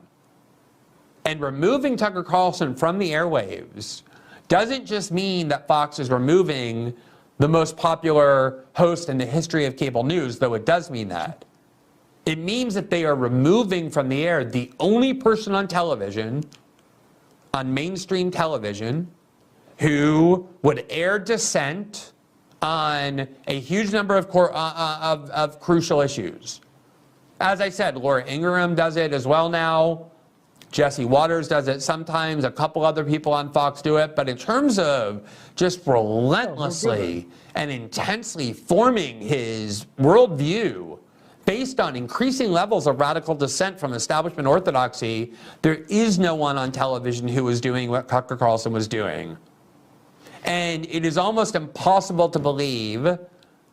And removing Tucker Carlson from the airwaves doesn't just mean that Fox is removing the most popular host in the history of cable news, though it does mean that. It means that they are removing from the air the only person on television, on mainstream television, who would air dissent on a huge number of crucial issues. As I said, Laura Ingraham does it as well now. Jesse Waters does it sometimes. A couple other people on Fox do it. But in terms of just relentlessly and intensely forming his worldview based on increasing levels of radical dissent from establishment orthodoxy, there is no one on television who is doing what Tucker Carlson was doing. And it is almost impossible to believe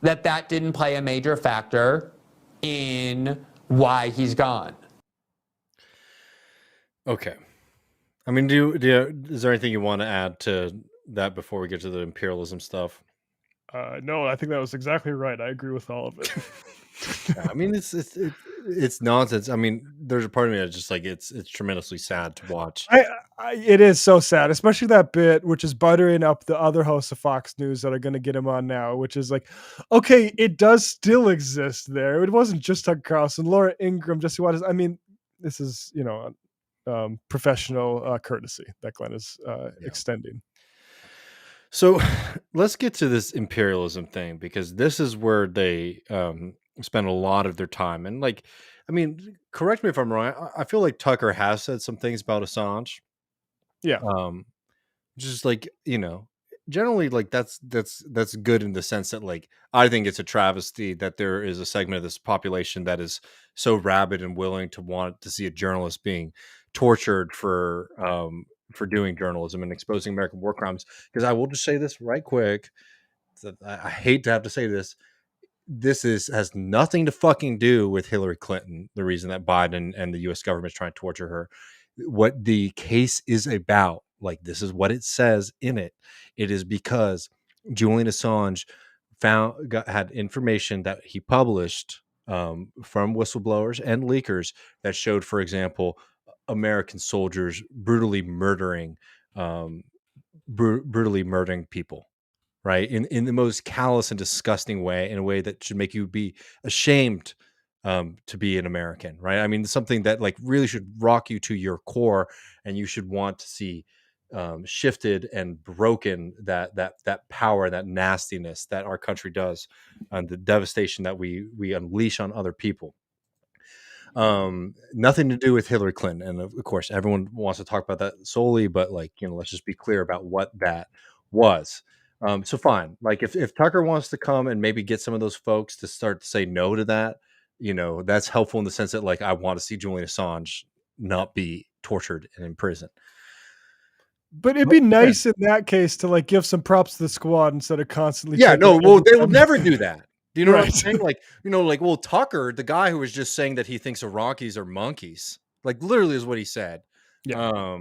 that that didn't play a major factor in why he's gone. Okay. I mean, is there anything you want to add to that before we get to the imperialism stuff? No, I think that was exactly right. I agree with all of it. I mean, it's nonsense. I mean, there's a part of me that's just like it's tremendously sad to watch. It is so sad, especially that bit, which is buttering up the other hosts of Fox News that are going to get him on now, which is like, okay, it does still exist there. It wasn't just Tucker Carlson, Laura Ingraham, Jesse Waters. I mean, this is, professional courtesy that Glenn is extending. So let's get to this imperialism thing, because this is where they spend a lot of their time. And like, I mean, correct me if I'm wrong. I feel like Tucker has said some things about Assange. Yeah. Just like, generally like that's good in the sense that like, I think it's a travesty that there is a segment of this population that is so rabid and willing to want to see a journalist being tortured for doing journalism and exposing American war crimes. Because I will just say this right quick. I hate to have to say this. This has nothing to fucking do with Hillary Clinton, the reason that Biden and the US government is trying to torture her. What the case is about, like, this is what it says in it. It is because Julian Assange had information that he published from whistleblowers and leakers that showed, for example, American soldiers brutally murdering people, right? In the most callous and disgusting way, in a way that should make you be ashamed to be an American, right? I mean, something that like really should rock you to your core, and you should want to see shifted and broken that power, that nastiness that our country does, and the devastation that we unleash on other people. Nothing to do with Hillary Clinton, and of course everyone wants to talk about that solely, but like, let's just be clear about what that was. So fine, like if Tucker wants to come and maybe get some of those folks to start to say no to that, that's helpful in the sense that like, I want to see Julian Assange not be tortured and in prison. But it'd be nice in that case to like give some props to the squad instead of constantly. Yeah, no, well, they will never do that. Do you know what I'm saying? Like, well, Tucker, the guy who was just saying that he thinks Iraqis are monkeys, like literally is what he said. Yeah.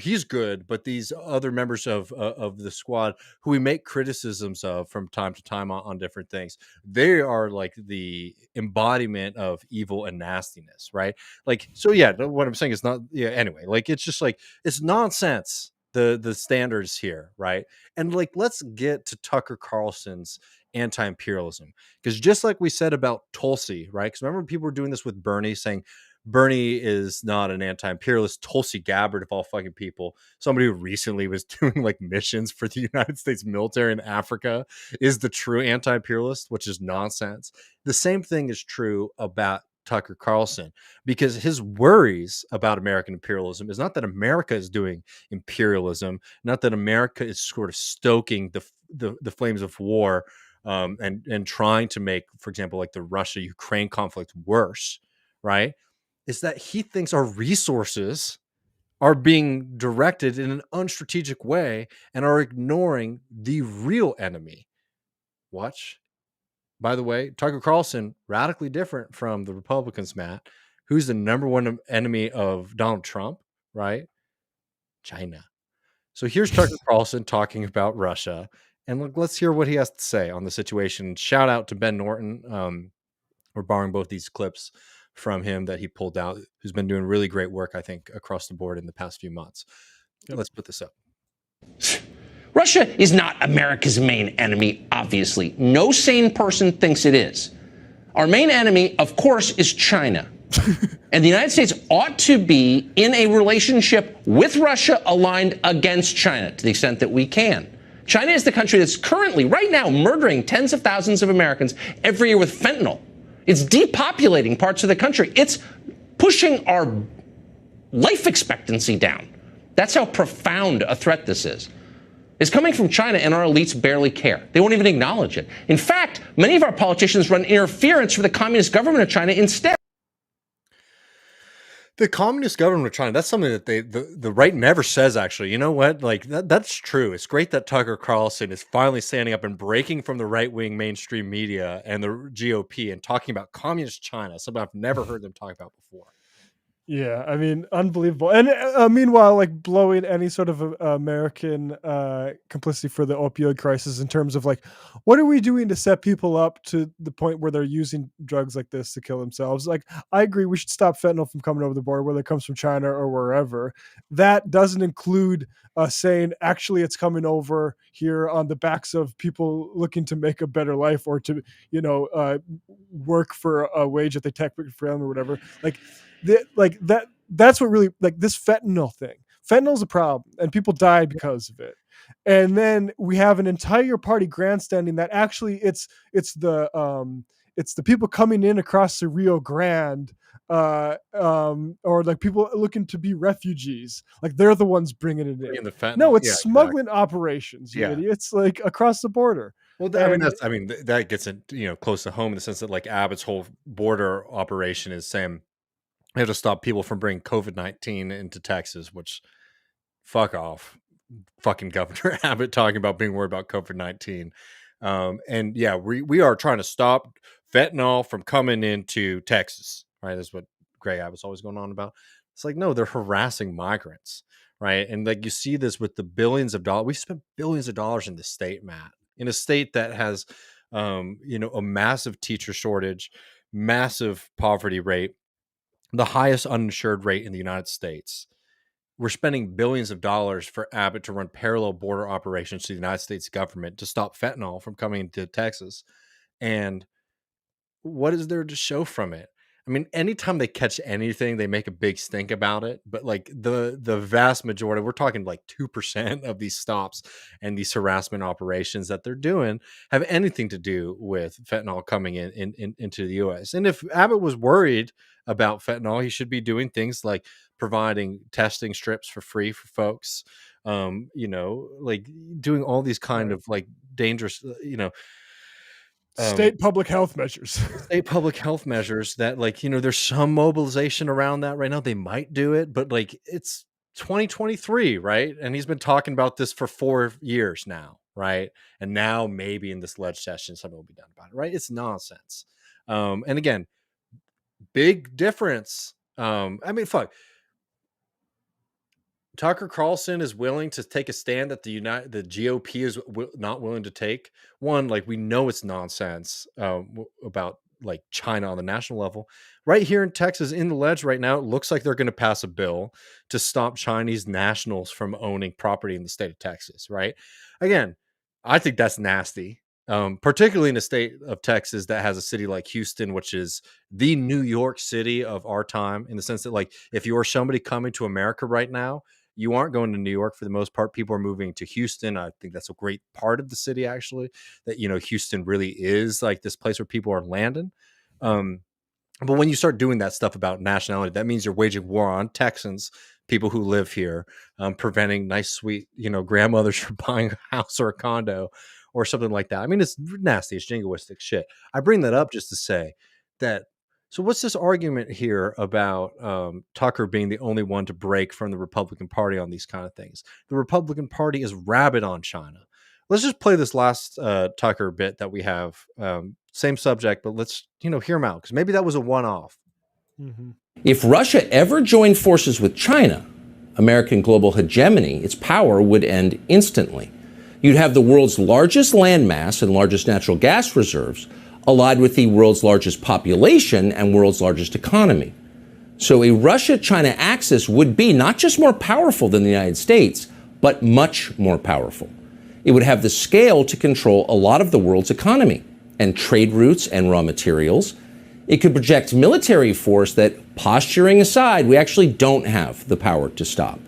He's good, but these other members of the squad who we make criticisms of from time to time on different things, they are like the embodiment of evil and nastiness, right? Like, so yeah, what I'm saying is not, anyway, like, it's just like, it's nonsense, the standards here, right? And like, let's get to Tucker Carlson's anti-imperialism, because just like we said about Tulsi, right? Because remember, people were doing this with Bernie, saying Bernie is not an anti-imperialist. Tulsi Gabbard, of all fucking people, somebody who recently was doing like missions for the United States military in Africa, is the true anti-imperialist, which is nonsense. The same thing is true about Tucker Carlson, because his worries about American imperialism is not that America is doing imperialism, not that America is sort of stoking the flames of war, and trying to make, for example, like the Russia-Ukraine conflict worse, right? Is that he thinks our resources are being directed in an unstrategic way and are ignoring the real enemy. Watch. By the way, Tucker Carlson, radically different from the Republicans, Matt. Who's the number one enemy of Donald Trump, right? China. So here's Tucker Carlson talking about Russia. And look, let's hear what he has to say on the situation. Shout out to Ben Norton. We're borrowing both these clips from him that he pulled out, who's been doing really great work, I think, across the board in the past few months. Let's put this up. Russia is not America's main enemy, obviously. No sane person thinks it is. Our main enemy, of course, is China. And the United States ought to be in a relationship with Russia aligned against China to the extent that we can. China is the country that's currently, right now, murdering tens of thousands of Americans every year with fentanyl. It's depopulating parts of the country. It's pushing our life expectancy down. That's how profound a threat this is. It's coming from China, and our elites barely care. They won't even acknowledge it. In fact, many of our politicians run interference for the communist government of China instead. The communist government of China, that's something that the right never says, actually. You know what? Like, that's true. It's great that Tucker Carlson is finally standing up and breaking from the right-wing mainstream media and the GOP and talking about communist China, something I've never heard them talk about before. Yeah, I mean, unbelievable. And meanwhile, like blowing any sort of American complicity for the opioid crisis in terms of like, what are we doing to set people up to the point where they're using drugs like this to kill themselves? Like, I agree, we should stop fentanyl from coming over the border, whether it comes from China or wherever. That doesn't include saying, actually, it's coming over here on the backs of people looking to make a better life or to, work for a wage that they take for them or whatever. That's what really, like, this fentanyl thing. Fentanyl's a problem and people die because of it. And then we have an entire party grandstanding that actually it's the people coming in across the Rio Grande or like people looking to be refugees. Like, they're the ones bringing it in. No, it's smuggling operations, you idiots, like across the border. Well, that gets it, close to home in the sense that like Abbott's whole border operation is saying they have to stop people from bringing COVID-19 into Texas, which fuck off. Fucking Governor Abbott talking about being worried about COVID-19. And yeah, we are trying to stop fentanyl from coming into Texas, right? That's what Greg Abbott's always going on about. It's like, no, they're harassing migrants, right? And like you see this with the billions of dollars. We spent billions of dollars in the state, Matt, in a state that has, a massive teacher shortage, massive poverty rate, the highest uninsured rate in the United States. We're spending billions of dollars for Abbott to run parallel border operations to the United States government to stop fentanyl from coming into Texas. And what is there to show from it? I mean, anytime they catch anything, they make a big stink about it. But like the vast majority, we're talking like 2% of these stops and these harassment operations that they're doing have anything to do with fentanyl coming into the U.S. And if Abbott was worried about fentanyl, he should be doing things like providing testing strips for free for folks, like doing all these kind of like dangerous, state public health measures. State public health measures that, like, there's some mobilization around that right now. They might do it, but like it's 2023, right? And he's been talking about this for 4 years now, right? And now maybe in this ledge session something will be done about it, right? It's nonsense. And again, big difference. Fuck. Tucker Carlson is willing to take a stand that the GOP is not willing to take. One, like, we know it's nonsense about like China on the national level. Right here in Texas, in the ledge right now, it looks like they're going to pass a bill to stop Chinese nationals from owning property in the state of Texas. Right? Again, I think that's nasty. Particularly in the state of Texas that has a city like Houston, which is the New York City of our time, in the sense that, like, if you're somebody coming to America right now, you aren't going to New York for the most part. People are moving to Houston. I think that's a great part of the city, actually, that, Houston really is like this place where people are landing. But when you start doing that stuff about nationality, that means you're waging war on Texans, people who live here, preventing nice, sweet, grandmothers from buying a house or a condo or something like that. I mean, it's nasty. It's jingoistic shit. I bring that up just to say that. So what's this argument here about Tucker being the only one to break from the Republican Party on these kind of things? The Republican Party is rabid on China. Let's just play this last Tucker bit that we have. Same subject, but let's hear him out, because maybe that was a one-off. Mm-hmm. If Russia ever joined forces with China, American global hegemony, its power would end instantly. You'd have the world's largest landmass and largest natural gas reserves allied with the world's largest population and world's largest economy. So a Russia-China axis would be not just more powerful than the United States, but much more powerful. It would have the scale to control a lot of the world's economy and trade routes and raw materials. It could project military force that, posturing aside, we actually don't have the power to stop.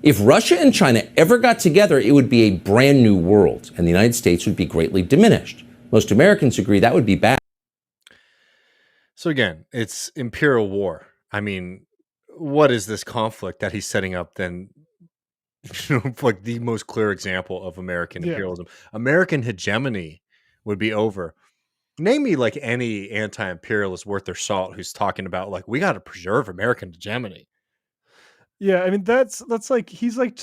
If Russia and China ever got together, it would be a brand new world, and the United States would be greatly diminished. Most Americans agree that would be bad. So again, it's imperial war. I mean, what is this conflict that he's setting up then? Like the most clear example of American imperialism. American hegemony would be over. Name me like any anti-imperialist worth their salt who's talking about like we got to preserve American hegemony. Yeah, I mean that's like he's like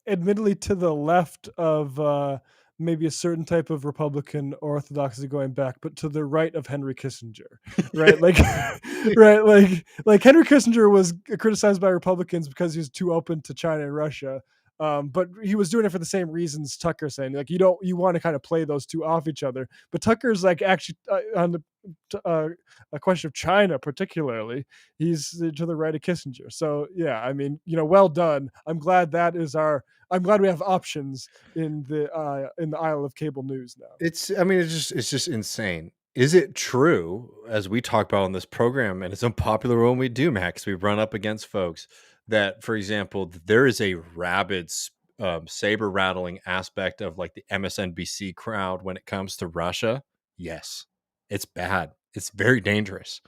admittedly to the left of maybe a certain type of Republican orthodoxy going back, but to the right of Henry Kissinger, right? Like, right, like Henry Kissinger was criticized by Republicans because he was too open to China and Russia. But he was doing it for the same reasons Tucker's saying. Like you want to kind of play those two off each other. But Tucker's like actually on the a question of China particularly, he's to the right of Kissinger. So yeah, I mean, well done. I'm glad we have options in the aisle of cable news now. It's just insane. Is it true, as we talk about on this program, and it's unpopular when we do, Max, we run up against folks that, for example, there is a rabid saber rattling aspect of like the MSNBC crowd when it comes to Russia? Yes, it's bad. It's very dangerous.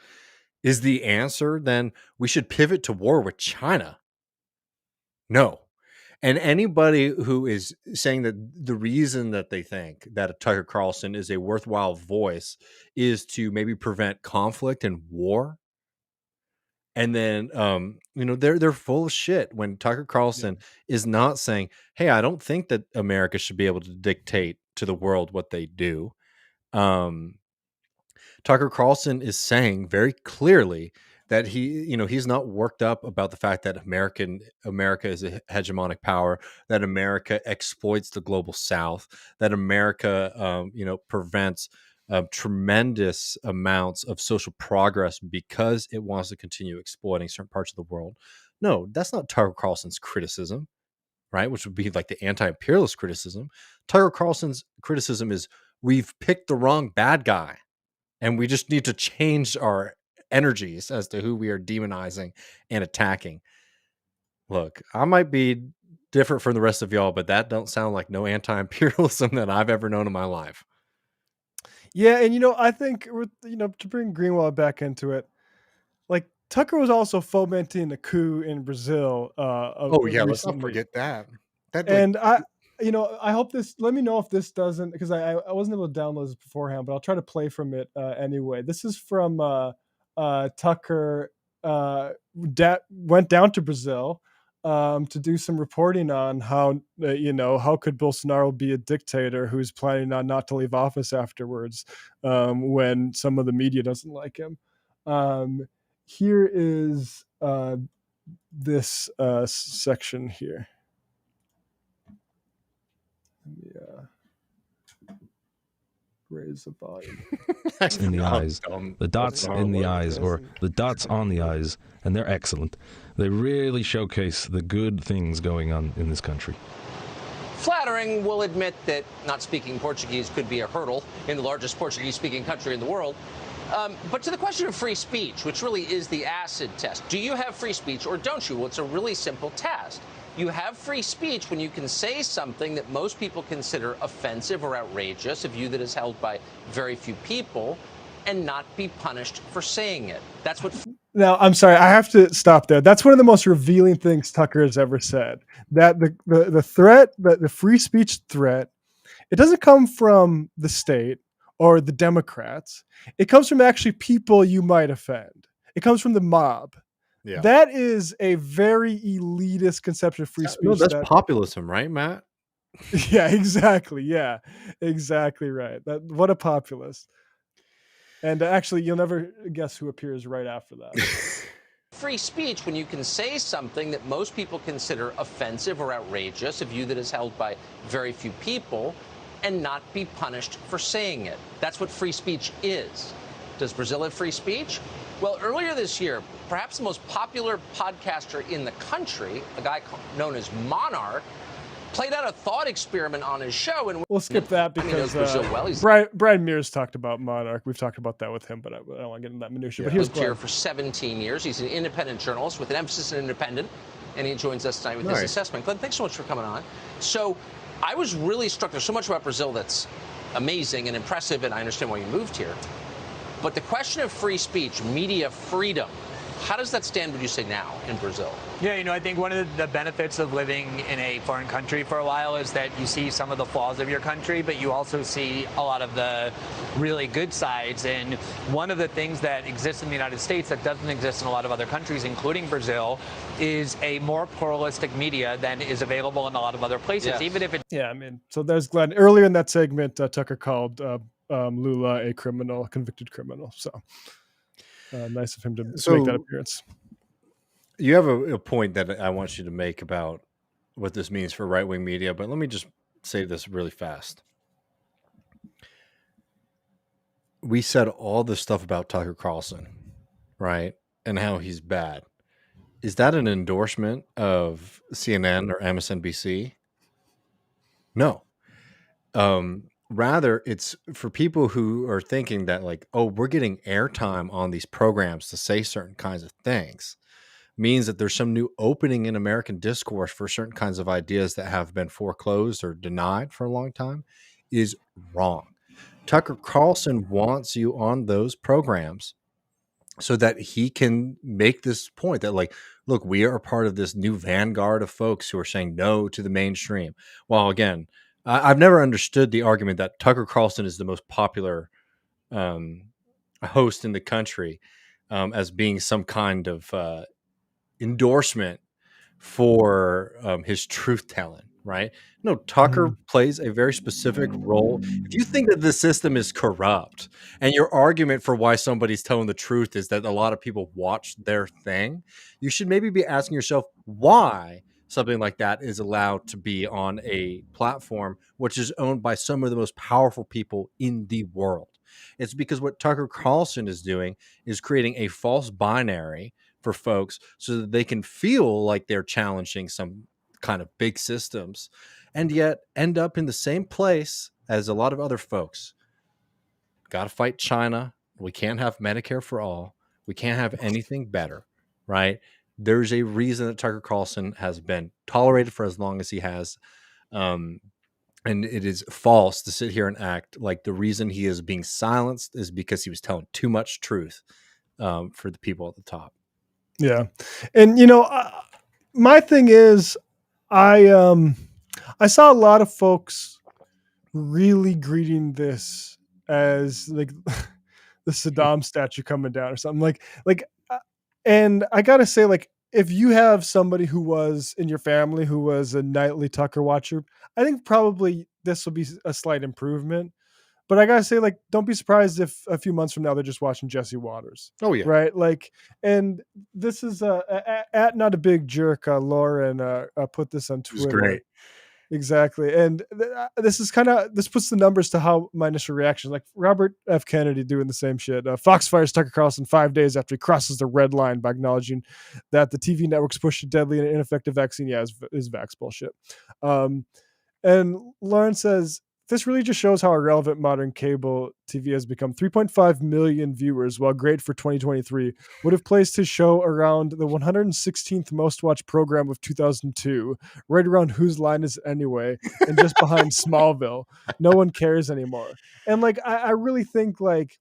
Is the answer then we should pivot to war with China? No. And anybody who is saying that the reason that they think that Tucker Carlson is a worthwhile voice is to maybe prevent conflict and war, and then they're full of shit when Tucker Carlson is not saying, "Hey, I don't think that America should be able to dictate to the world what they do." Tucker Carlson is saying very clearly that he's not worked up about the fact that America is a hegemonic power, that America exploits the global South, that America prevents tremendous amounts of social progress because it wants to continue exploiting certain parts of the world. No, that's not Tucker Carlson's criticism, right? Which would be like the anti-imperialist criticism. Tucker Carlson's criticism is we've picked the wrong bad guy, and we just need to change our energies as to who we are demonizing and attacking. Look, I might be different from the rest of y'all, but that don't sound like no anti-imperialism that I've ever known in my life. Yeah, and I think to bring Greenwald back into it, like Tucker was also fomenting a coup in Brazil. Let's not forget that. I hope this. Let me know if this doesn't, because I wasn't able to download this beforehand, but I'll try to play from it anyway. This is from Tucker. Went down to Brazil to do some reporting on how could Bolsonaro be a dictator who's planning on not to leave office afterwards when some of the media doesn't like him. Here is this section here. Raise the volume. In the eyes, the dots in the eyes, or the dots on the eyes, and they're excellent. They really showcase the good things going on in this country. Flattering, we'll admit that not speaking Portuguese could be a hurdle in the largest Portuguese-speaking country in the world. But to the question of free speech, which really is the acid test, do you have free speech or don't you? Well, it's a really simple test. You have free speech when you can say something that most people consider offensive or outrageous, a view that is held by very few people, and not be punished for saying it. That's what... Now, I'm sorry, I have to stop there. That's one of the most revealing things Tucker has ever said. That the threat, the free speech threat, it doesn't come from the state or the Democrats. It comes from actually people you might offend. It comes from the mob. Yeah. That is a very elitist conception of free speech. No, that's populism, right, Matt? Yeah, exactly. Yeah, exactly right. What a populist. And actually, you'll never guess who appears right after that. Free speech when you can say something that most people consider offensive or outrageous, a view that is held by very few people, and not be punished for saying it. That's what free speech is. Does Brazil have free speech? Well, earlier this year, perhaps the most popular podcaster in the country, a guy known as Monarch, played out a thought experiment on his show. And we'll skip that because Brazil well. Brian Mears talked about Monarch. We've talked about that with him, but I don't want to get into that minutia. Yeah. But here's Lived here for 17 years. He's an independent journalist with an emphasis on independent, and he joins us tonight with this assessment. Glenn, thanks so much for coming on. So I was really struck. There's so much about Brazil that's amazing and impressive, and I understand why you moved here. But the question of free speech, media freedom, how does that stand, would you say, now in Brazil? Yeah, I think one of the benefits of living in a foreign country for a while is that you see some of the flaws of your country, but you also see a lot of the really good sides. And one of the things that exists in the United States that doesn't exist in a lot of other countries, including Brazil, is a more pluralistic media than is available in a lot of other places, even if it... Yeah, I mean, so there's Glenn. Earlier in that segment, Tucker called Lula a criminal, a convicted criminal. So nice of him to make that appearance. You have a point that I want you to make about what this means for right-wing media, but let me just say this really fast. We said all this stuff about Tucker Carlson, right? And how he's bad. Is that an endorsement of CNN or MSNBC? No. Rather, it's for people who are thinking that like, oh, we're getting airtime on these programs to say certain kinds of things. Means that there's some new opening in American discourse for certain kinds of ideas that have been foreclosed or denied for a long time is wrong. Tucker Carlson wants you on those programs so that he can make this point that like, look, we are part of this new vanguard of folks who are saying no to the mainstream. Well, again, I've never understood the argument that Tucker Carlson is the most popular host in the country as being some kind of endorsement for his truth telling, right? No, Tucker plays a very specific role. If you think that the system is corrupt and your argument for why somebody's telling the truth is that a lot of people watch their thing, you should maybe be asking yourself why something like that is allowed to be on a platform which is owned by some of the most powerful people in the world. It's because what Tucker Carlson is doing is creating a false binary for folks so that they can feel like they're challenging some kind of big systems and yet end up in the same place as a lot of other folks. Got to fight China. We can't have Medicare for all. We can't have anything better, right? There's a reason that Tucker Carlson has been tolerated for as long as he has. And it is false to sit here and act like the reason he is being silenced is because he was telling too much truth for the people at the top. Yeah. And, my thing is I saw a lot of folks really greeting this as like the Saddam statue coming down or something and I got to say, like, if you have somebody who was in your family who was a nightly Tucker watcher, I think probably this will be a slight improvement. But I gotta say, like, don't be surprised if a few months from now they're just watching Jesse Waters. Oh yeah, right. Like, and this is at Not a Big Jerk. Lauren put this on Twitter. It's great. Exactly, and this puts the numbers to how my initial reaction. Like Robert F. Kennedy doing the same shit. Fox fires Tucker Carlson 5 days after he crosses the red line by acknowledging that the TV networks push a deadly and ineffective vaccine. Yeah, is vax bullshit. And Lauren says, this really just shows how irrelevant modern cable TV has become. 3.5 million viewers, while great for 2023, would have placed his show around the 116th most watched program of 2002, right around Whose Line Is It Anyway, and just behind Smallville. No one cares anymore. And like, I really think like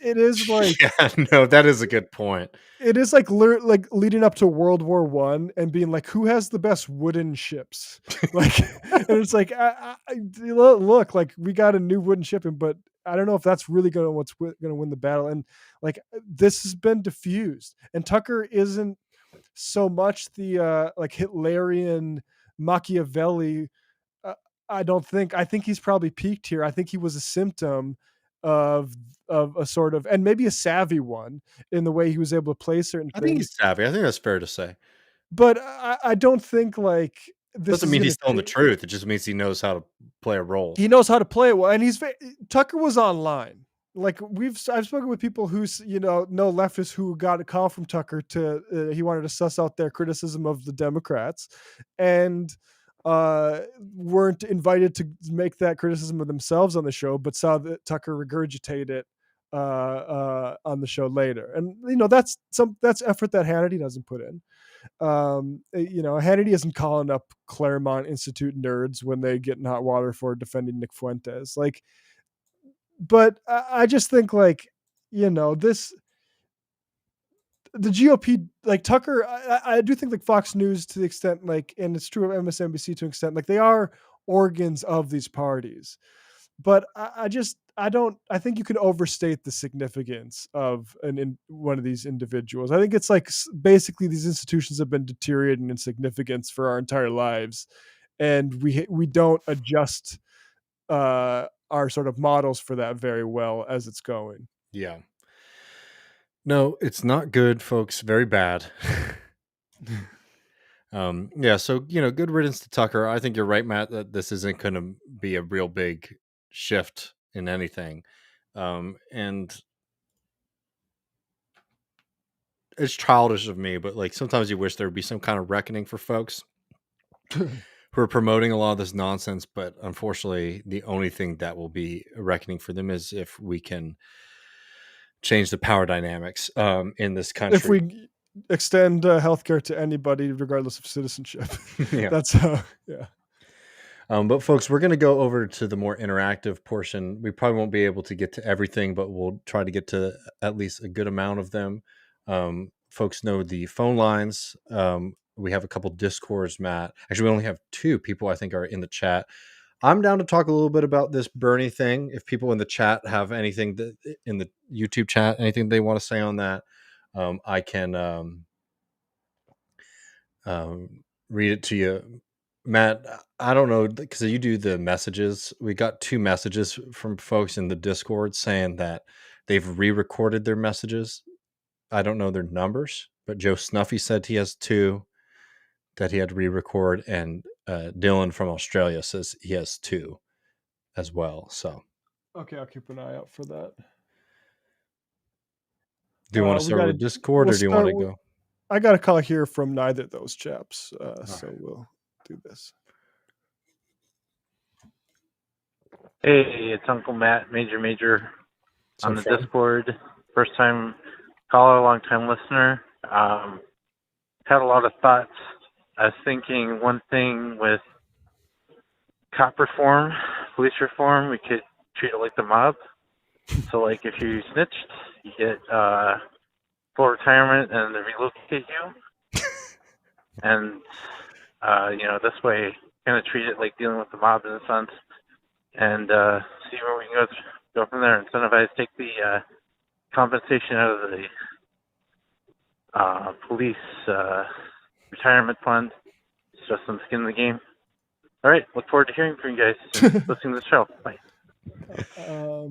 it is like, yeah, no, that is a good point. It is like leading up to World War I and being like, who has the best wooden ships? Like, and it's like, look, like we got a new wooden ship, but I don't know if that's really going to win the battle. And like, this has been diffused, and Tucker isn't so much the like Hitlerian Machiavelli. I think he's probably peaked here. I think he was a symptom of a sort of, and maybe a savvy one in the way he was able to play certain things. I think he's savvy. I think that's fair to say. But I don't think like this doesn't mean he's telling the truth. It just means he knows how to play a role. He knows how to play it well, and Tucker was online. like I've spoken with people who know leftists who got a call from Tucker to he wanted to suss out their criticism of the Democrats, and weren't invited to make that criticism of themselves on the show, but saw that Tucker regurgitate it on the show later. And that's effort that Hannity doesn't put in. Hannity isn't calling up Claremont Institute nerds when they get in hot water for defending Nick Fuentes. But I just think the GOP, Tucker, I do think Fox News, to the extent and it's true of MSNBC to an extent, they are organs of these parties. But I think you can overstate the significance of one of these individuals. I think it's basically these institutions have been deteriorating in significance for our entire lives, and we don't adjust our sort of models for that very well as it's going. Yeah. No, it's not good, folks. Very bad. Yeah, so good riddance to Tucker. I think you're right, Matt, that this isn't going to be a real big shift in anything. And it's childish of me, but sometimes you wish there would be some kind of reckoning for folks who are promoting a lot of this nonsense. But unfortunately, the only thing that will be a reckoning for them is if we can change the power dynamics in this country. If we extend healthcare to anybody, regardless of citizenship. Yeah. That's how, yeah. But folks, we're going to go over to the more interactive portion. We probably won't be able to get to everything, but we'll try to get to at least a good amount of them. Folks know the phone lines. We have a couple Discords, Matt. Actually, we only have 2 people I think are in the chat. I'm down to talk a little bit about this Bernie thing. If people in the chat have anything in the YouTube chat, anything they want to say on that, I can read it to you. Matt, I don't know, because you do the messages. We got 2 messages from folks in the Discord saying that they've re-recorded their messages. I don't know their numbers, but Joe Snuffy said he has 2 that he had to re-record, and Dylan from Australia says he has 2 as well. So okay, I'll keep an eye out for that. Do you want to start with Discord, or do you want to go? I got a call here from neither of those chaps, so right. We'll do this. Hey, it's Uncle Matt, Major on the Discord. First time caller, long time listener. Had a lot of thoughts. I was thinking one thing with cop reform, police reform, we could treat it like the mob. So, if you snitched, you get full retirement and they relocate you. And, this way, kind of treat it like dealing with the mob in a sense. And see where we can go from there. Incentivize, take the compensation out of the police retirement fund. It's just some skin in the game. All right, look forward to hearing from you guys. Listening to the show. Bye. I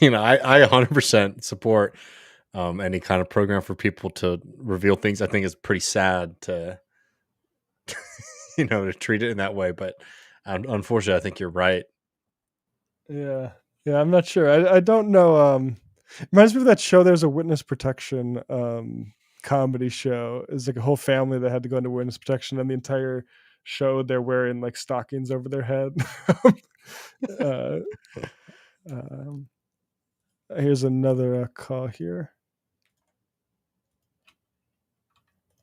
mean, I 100% support any kind of program for people to reveal things. I think it's pretty sad to, to treat it in that way. But unfortunately, I think you're right. Yeah, I'm not sure. I don't know. Reminds me of that show. There's a witness protection comedy show. It's a whole family that had to go into witness protection, and the entire show they're wearing stockings over their head. Here's another call here.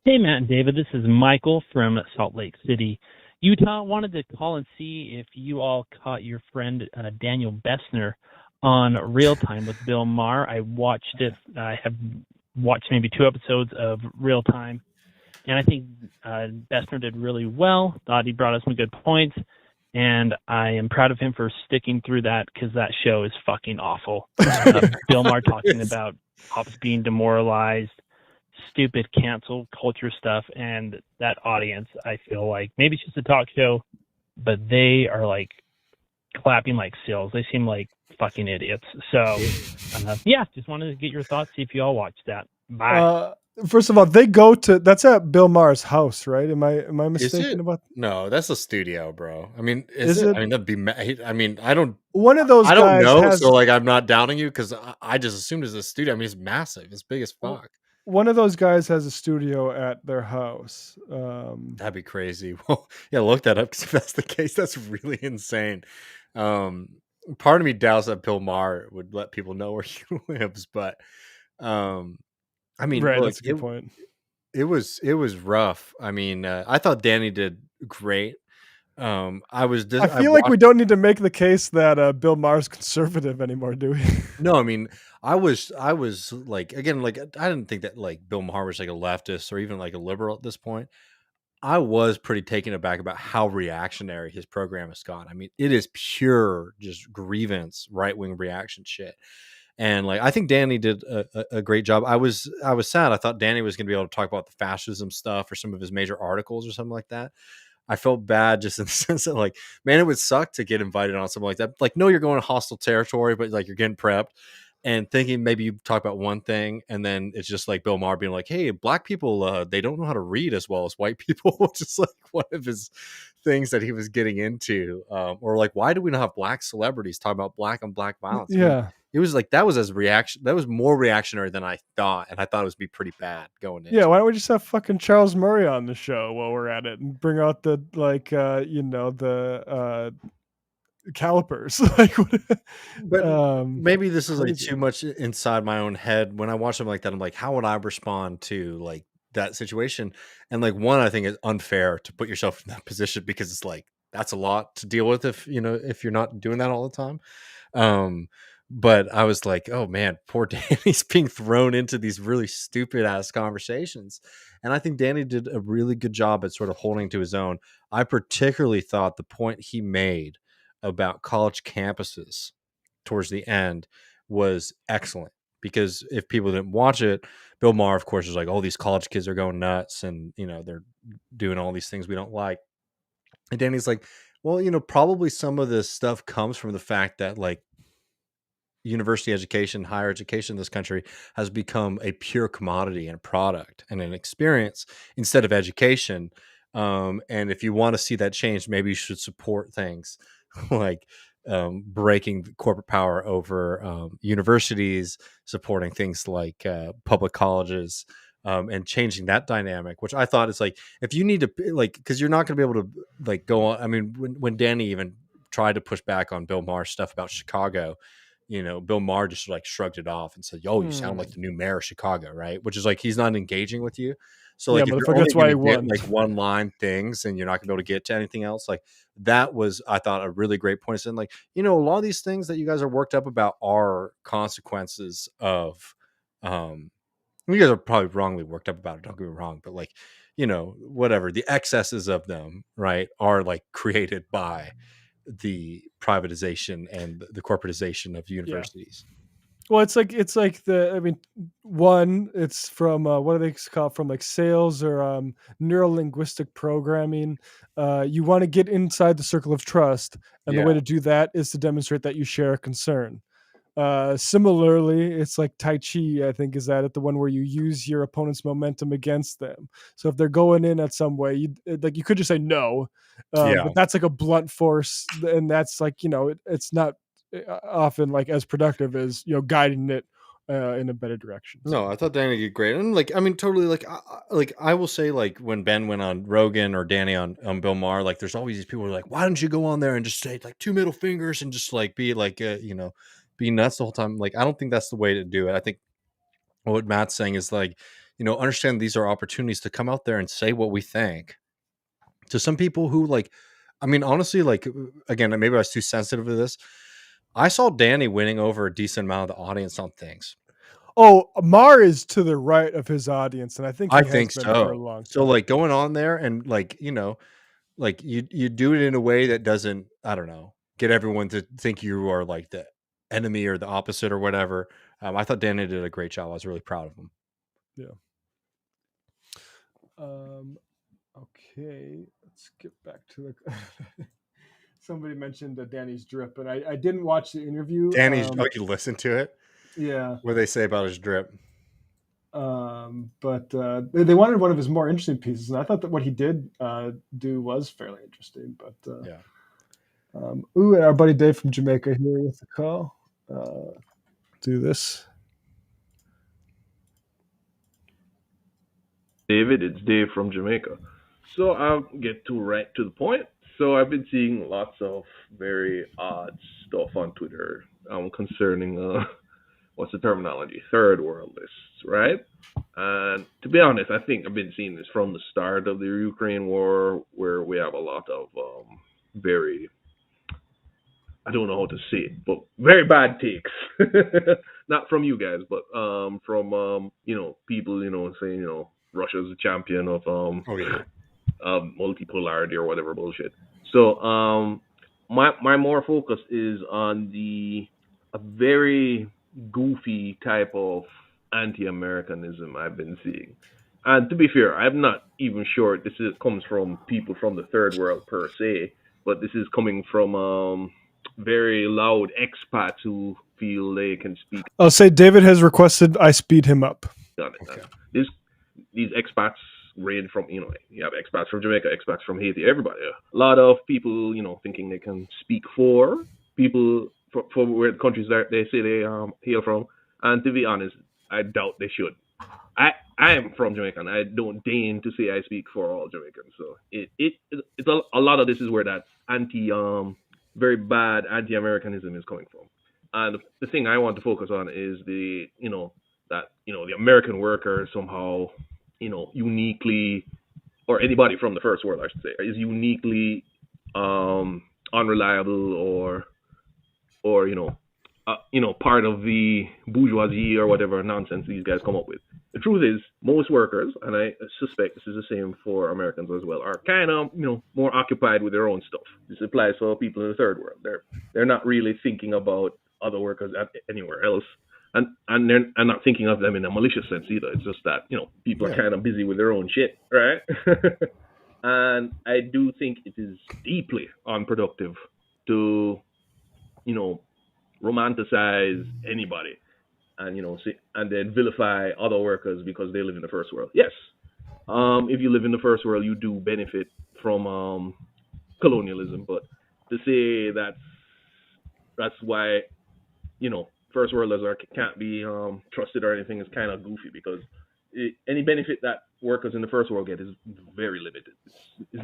Hey, Matt and David. This is Michael from Salt Lake City, Utah. Wanted to call and see if you all caught your friend Daniel Bessner on Real Time with Bill Maher. I watched it. I have watched maybe 2 episodes of Real Time, and I think Bessner did really well. Thought he brought us some good points, and I am proud of him for sticking through that because that show is fucking awful. Bill Maher talking about cops being demoralized, stupid cancel culture stuff, and that audience, I feel like maybe it's just a talk show, but they are clapping like sills. They seem like fucking idiots. So yeah, just wanted to get your thoughts, see if you all watched that. Bye. First of all, they go to that's at Bill Maher's house, right? Am I Is mistaken it? about? No, that's a studio, bro. I mean, is Is it? it? I mean, that'd be. I mean, I don't. One of those I don't guys know. So has like, I'm not doubting you because I just assumed it's a studio. I mean, it's massive. It's big as fuck. one of those guys has a studio at their house. That'd be crazy. Well, yeah, look that up because if that's the case, that's really insane. Um, Part of me doubts that Bill Maher would let people know where he lives, but I mean, Right, look, that's a good point. it was rough. I mean, I thought Danny did great. I was I I feel like we watched. don't need to make the case that Bill Maher's conservative anymore, do we? No, I mean, I was like, again, like I didn't think that like Bill Maher was like a leftist or even like a liberal at this point. I was pretty taken aback about how reactionary his program has gone. I mean, it is pure just grievance, right wing reaction shit. And like, I think Danny did a great job. I was sad. I thought Danny was going to be able to talk about the fascism stuff or some of his major articles or something like that. I felt bad just in the sense that like, man, it would suck to get invited on something like that. Like, no, you're going to hostile territory, but like you're getting prepped and thinking maybe you talk about one thing and then it's just like Bill Maher being like, hey, black people, they don't know how to read as well as white people, which is like one of his things that he was getting into. Or like, why do we not have black celebrities talking about black on black violence? I mean, Yeah. it was like that was more reactionary than I thought, and I thought it was be pretty bad going into. Yeah, why don't we just have fucking Charles Murray on the show while we're at it and bring out the calipers. Like, But maybe this is like crazy. too much inside my own head. When I watch something like that, I'm like, how would I respond to like that situation? And like one, I think it's unfair to put yourself in that position because it's like that's a lot to deal with if if you're not doing that all the time. But I was like, oh man, poor Danny's being thrown into these really stupid ass conversations. And I think Danny did a really good job at sort of holding to his own. I particularly thought the point he made about college campuses towards the end was excellent because if people didn't watch it, Bill Maher, of course, is like, oh, these college kids are going nuts and, they're doing all these things we don't like. And Danny's like, well, probably some of this stuff comes from the fact that like university education, higher education in this country has become a pure commodity and a product and an experience instead of education. And if you want to see that change, maybe you should support things like breaking corporate power over universities, supporting things like public colleges, and changing that dynamic, which I thought is like, if you need to like, because you're not going to be able to like go on. I mean, when Danny even tried to push back on Bill Maher's stuff about Chicago, Bill Maher just like shrugged it off and said, "Yo, you sound like the new mayor of Chicago," right? Which is like he's not engaging with you. So Yeah, like if you're motherfucker, only that's why going he to get won. like one line things and you're not going to be able to get to anything else, like that was, I thought, a really great point. Saying like, a lot of these things that you guys are worked up about are consequences of, you guys are probably wrongly worked up about it. Don't get me wrong, but like, whatever the excesses of them, right, are like created by the privatization and the corporatization of Yeah. universities. Well, it's like it's from what are they called, from like sales or neuro linguistic programming. You want to get inside the circle of trust, and the Yeah. way to do that is to demonstrate that you share a concern. Similarly, it's like Tai Chi, I think, is that at the one where you use your opponent's momentum against them. So if they're going in at some way, you could just say no, Yeah. but that's like a blunt force, and that's like it's not often like as productive as guiding it in a better direction. No, I thought Danny did great, and like, I mean, totally. Like I will say, like when Ben went on Rogan or Danny on Bill Maher, like there's always these people who are like, why don't you go on there and just say like 2 middle fingers and just like be like, be nuts the whole time? Like, I don't think that's the way to do it. I think what Matt's saying is like, understand these are opportunities to come out there and say what we think to some people who like, I mean, honestly, like, again, maybe I was too sensitive to this. I saw Danny winning over a decent amount of the audience on things. Oh, Maher is to the right of his audience, and I think he I has think been for a so. long time. So like going on there and like, like you do it in a way that doesn't, I don't know, get everyone to think you are like the enemy or the opposite or whatever. I thought Danny did a great job. I was really proud of him. Yeah. Okay, let's get back to the. Somebody mentioned Danny's drip, and I didn't watch the interview. Danny's, you listen to it? Yeah. What do they say about his drip? But they wanted one of his more interesting pieces, and I thought that what he did do was fairly interesting. But yeah. And our buddy Dave from Jamaica here with the call. Do this. David, it's Dave from Jamaica. So I'll get right to the point. So I've been seeing lots of very odd stuff on Twitter concerning what's the terminology? Third world lists, right? And to be honest, I think I've been seeing this from the start of the Ukraine war, where we have a lot of very, I don't know how to say it, but very bad takes. Not from you guys, but from people, saying, Russia's the champion of multipolarity or whatever bullshit. So my more focus is on a very goofy type of anti-Americanism I've been seeing. And to be fair, I'm not even sure comes from people from the third world per se, but this is coming from very loud expats who feel they can speak. I'll say David has requested I speed him up. On it. Okay. These expats range from, you have expats from Jamaica, expats from Haiti, everybody. A lot of people, thinking they can speak for people for where the countries that they say they hail from. And to be honest, I doubt they should. I am from Jamaica, and I don't deign to say I speak for all Jamaicans. So it's a lot of this is where that very bad anti-Americanism is coming from. And the thing I want to focus on is the American worker somehow, uniquely, or anybody from the first world, I should say, is uniquely unreliable or part of the bourgeoisie or whatever nonsense these guys come up with. The truth is, most workers, and I suspect this is the same for Americans as well, are kind of, more occupied with their own stuff. This applies for people in the third world. They're not really thinking about other workers anywhere else. And they're not thinking of them in a malicious sense either. It's just that, people are kind of busy with their own shit, right? And I do think it is deeply unproductive to, romanticize anybody and, and then vilify other workers because they live in the first world. Yes. If you live in the first world, you do benefit from colonialism, but to say that's why, first worlders can't be trusted or anything is kind of goofy, because any benefit that workers in the first world get is very limited. It's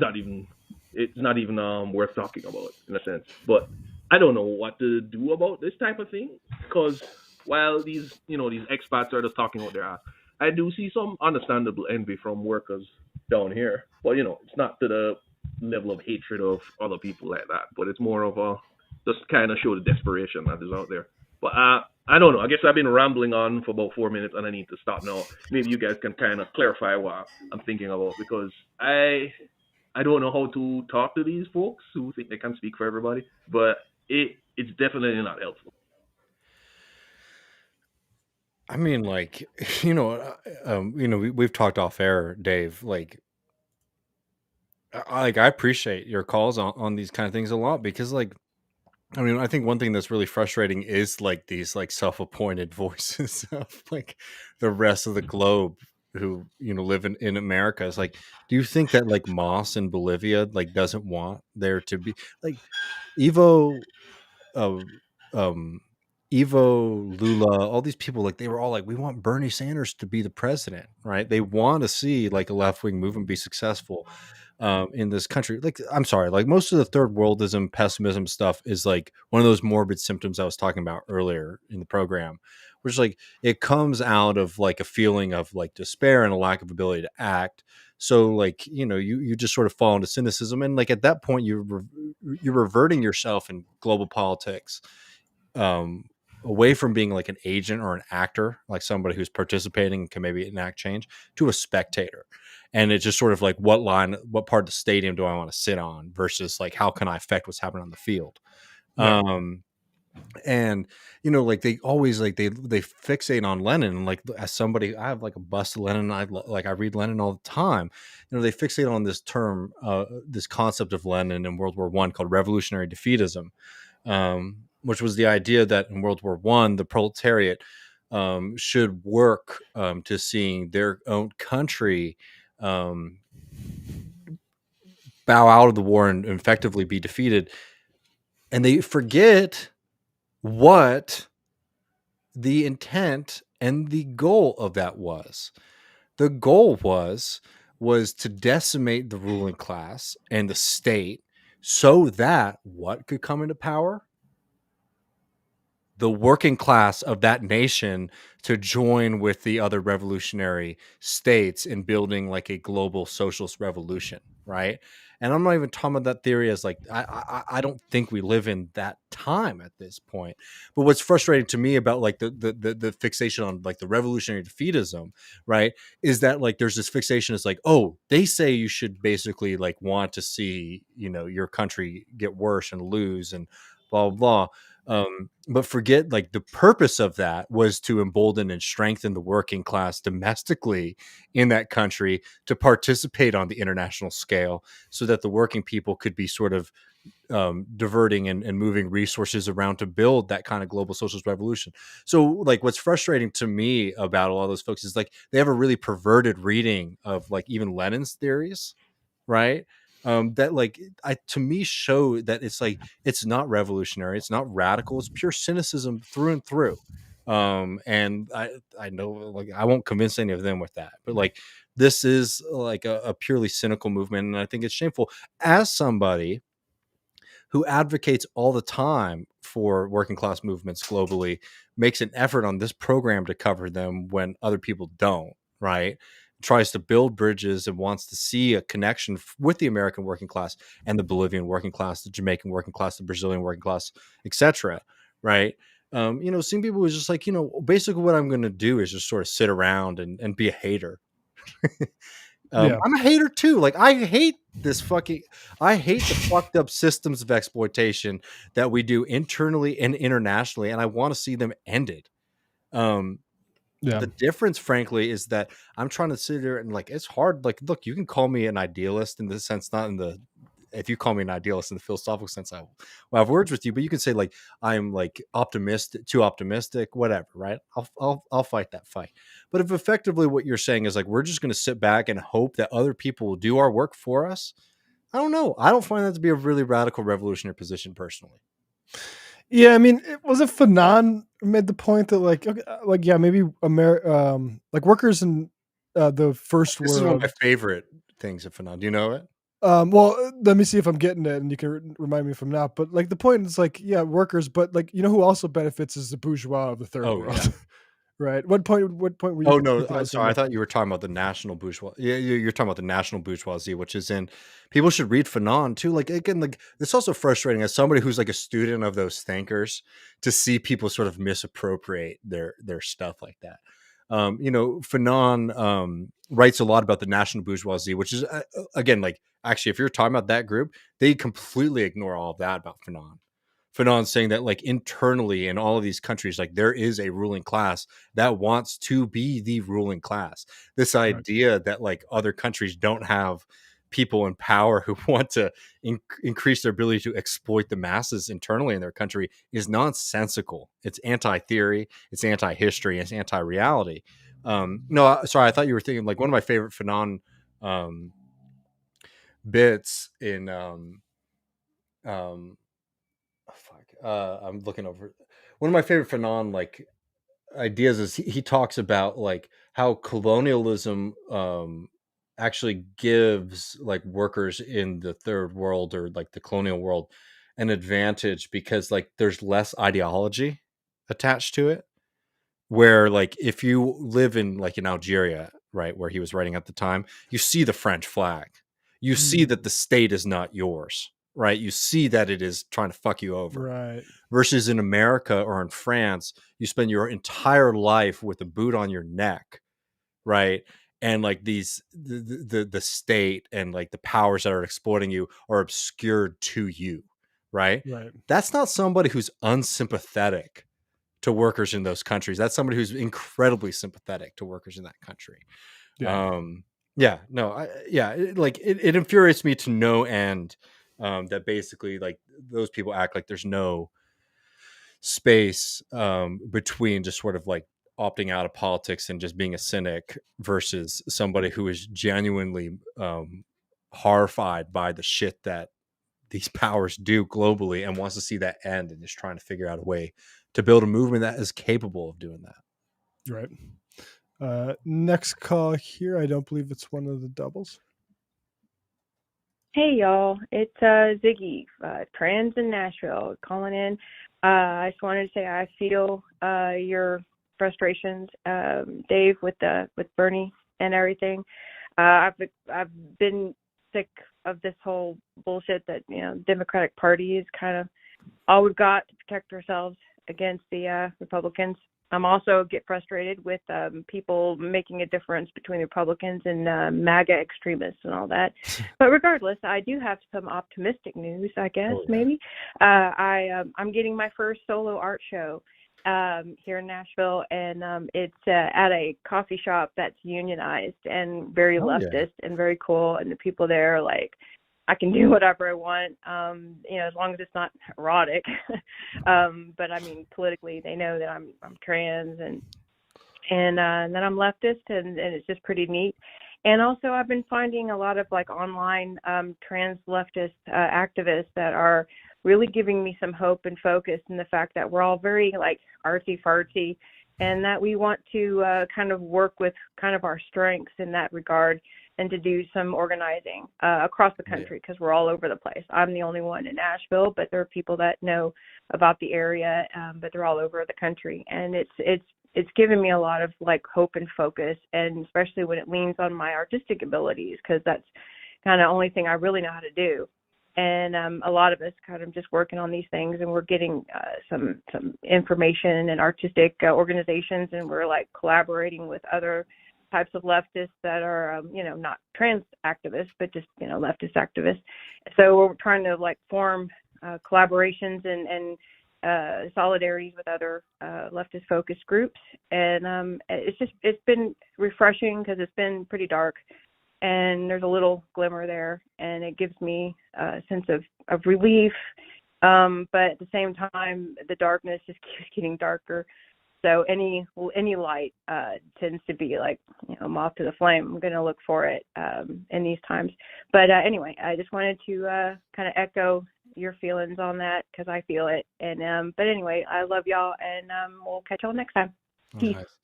not even worth talking about in a sense. But I don't know what to do about this type of thing, because while these expats are just talking out their ass, I do see some understandable envy from workers down here. But it's not to the level of hatred of other people like that. But it's more of just kind of show the desperation that is out there. But I don't know. I guess I've been rambling on for about 4 minutes, and I need to stop now. Maybe you guys can kind of clarify what I'm thinking about, because I don't know how to talk to these folks who think they can speak for everybody, but it's definitely not helpful. I mean, like, we've talked off air, Dave. Like, I appreciate your calls on these kind of things a lot, because, like, I mean, I think one thing that's really frustrating is like these like self-appointed voices of like the rest of the globe who live in America. It's like, do you think that like Moss in Bolivia like doesn't want there to be like Evo Lula, all these people, like they were all like, we want Bernie Sanders to be the president, right? They want to see like a left-wing movement be successful in this country. Like, I'm sorry, like most of the third worldism, pessimism stuff is like one of those morbid symptoms I was talking about earlier in the program, which like it comes out of like a feeling of like despair and a lack of ability to act. So like, you just sort of fall into cynicism, and like at that point you're reverting yourself in global politics away from being like an agent or an actor, like somebody who's participating and can maybe enact change, to a spectator. And it's just sort of like, what part of the stadium do I want to sit on versus like, how can I affect what's happening on the field? Yeah. And like they always like they fixate on Lenin, and like as somebody, I have like a bust of Lenin, I read Lenin all the time. They fixate on this term, this concept of Lenin in World War I called revolutionary defeatism, which was the idea that in World War I, the proletariat should work to seeing their own country bow out of the war and effectively be defeated. And they forget what the intent and the goal of that was. The goal was to decimate the ruling class and the state so that what could come into power? The working class of that nation to join with the other revolutionary states in building like a global socialist revolution, right? And I'm not even talking about that theory as like I don't think we live in that time at this point. But what's frustrating to me about like the fixation on like the revolutionary defeatism, right, is that like there's this fixation is like, oh, they say you should basically like want to see, you know, your country get worse and lose and blah blah blah. But forget like the purpose of that was to embolden and strengthen the working class domestically in that country to participate on the international scale so that the working people could be sort of diverting and moving resources around to build that kind of global socialist revolution. So like what's frustrating to me about a lot of those folks is like they have a really perverted reading of like even Lenin's theories, right? That like to me show that it's like it's not revolutionary, it's not radical, it's pure cynicism through and through. And I know like I won't convince any of them with that, but like this is like a purely cynical movement, and I think it's shameful as somebody who advocates all the time for working class movements globally, makes an effort on this program to cover them when other people don't, right? Tries to build bridges and wants to see a connection with the American working class and the Bolivian working class, the Jamaican working class, the Brazilian working class, etc. Right? You know, seeing people who's just like, you know, basically what I'm going to do is just sort of sit around and be a hater. I'm a hater too. Like I hate the fucked up systems of exploitation that we do internally and internationally, and I want to see them ended. The difference, frankly, is that I'm trying to sit here and like it's hard. Like, look, you can call me an idealist in the sense, not in the if you call me an idealist in the philosophical sense, I will have words with you. But you can say like I'm like too optimistic, whatever, right? I'll fight that fight. But if effectively what you're saying is like we're just going to sit back and hope that other people will do our work for us, I don't know. I don't find that to be a really radical revolutionary position personally. Yeah, I mean, it was Fanon made the point that like, okay, like yeah, maybe like workers in the first This world. is one of my favorite things of Fanon. Do you know it? Well, let me see if I'm getting it, and you can remind me if I'm not. But like the point is like, yeah, workers, but like you know who also benefits is the bourgeois of the third world, Yeah. right? What point were you? Oh no, sorry. I thought you were talking about the national bourgeois. Yeah, you're talking about the national bourgeoisie, which is in. People should read Fanon too. Like again, like it's also frustrating as somebody who's like a student of those thinkers to see people sort of misappropriate their stuff like that. You know, Fanon writes a lot about the national bourgeoisie, which is again like actually, if you're talking about that group, they completely ignore all of that about Fanon. Fanon saying that like internally in all of these countries, like there is a ruling class that wants to be the ruling class. This idea that like other countries don't have people in power who want to increase their ability to exploit the masses internally in their country is nonsensical. It's anti-theory, it's anti-history, it's anti-reality. No, sorry, I thought you were thinking like one of my favorite Fanon bits in I'm looking over one of my favorite Fanon like ideas is he talks about like how colonialism actually gives like workers in the third world or like the colonial world an advantage because like there's less ideology attached to it, where like if you live in like in Algeria, right, where he was writing at the time, you see the French flag, you see that the state is not yours, right? You see that it is trying to fuck you over. Right. Versus in America or in France, you spend your entire life with a boot on your neck, right? And like the state and like the powers that are exploiting you are obscured to you, right? Right. That's not somebody who's unsympathetic to workers in those countries. That's somebody who's incredibly sympathetic to workers in that country. It infuriates me to no end that basically like those people act like there's no space between just sort of like opting out of politics and just being a cynic versus somebody who is genuinely horrified by the shit that these powers do globally and wants to see that end and is trying to figure out a way to build a movement that is capable of doing that. Right. Next call here. I don't believe it's one of the doubles. Hey y'all, it's Ziggy, trans in Nashville, calling in. I just wanted to say I feel your frustrations, Dave, with Bernie and everything. I've been sick of this whole bullshit that Democratic Party is kind of all we've got to protect ourselves against the Republicans. I'm also get frustrated with people making a difference between Republicans and MAGA extremists and all that. But regardless, I do have some optimistic news, I guess, maybe. I'm getting my first solo art show here in Nashville, and it's at a coffee shop that's unionized and very leftist and very cool. And the people there are like, I can do whatever I want, as long as it's not erotic. But I mean, politically, they know that I'm trans and that I'm leftist, and it's just pretty neat. And also, I've been finding a lot of like online trans leftist activists that are really giving me some hope and focus in the fact that we're all very like artsy fartsy, and that we want to kind of work with kind of our strengths in that regard, and to do some organizing across the country, because we're all over the place. I'm the only one in Nashville, but there are people that know about the area, but they're all over the country. And it's given me a lot of like hope and focus, and especially when it leans on my artistic abilities, because that's kind of only thing I really know how to do. And a lot of us kind of just working on these things, and we're getting some information and artistic organizations, and we're like collaborating with other types of leftists that are, not trans activists, but just, leftist activists. So we're trying to like form collaborations and solidarities with other leftist focused groups. And it's been refreshing because it's been pretty dark, and there's a little glimmer there, and it gives me a sense of relief. But at the same time, the darkness just keeps getting darker. So any light tends to be like, moth to the flame. I'm going to look for it in these times. But anyway, I just wanted to kind of echo your feelings on that, because I feel it. And but anyway, I love y'all, and we'll catch y'all next time. Peace. Nice.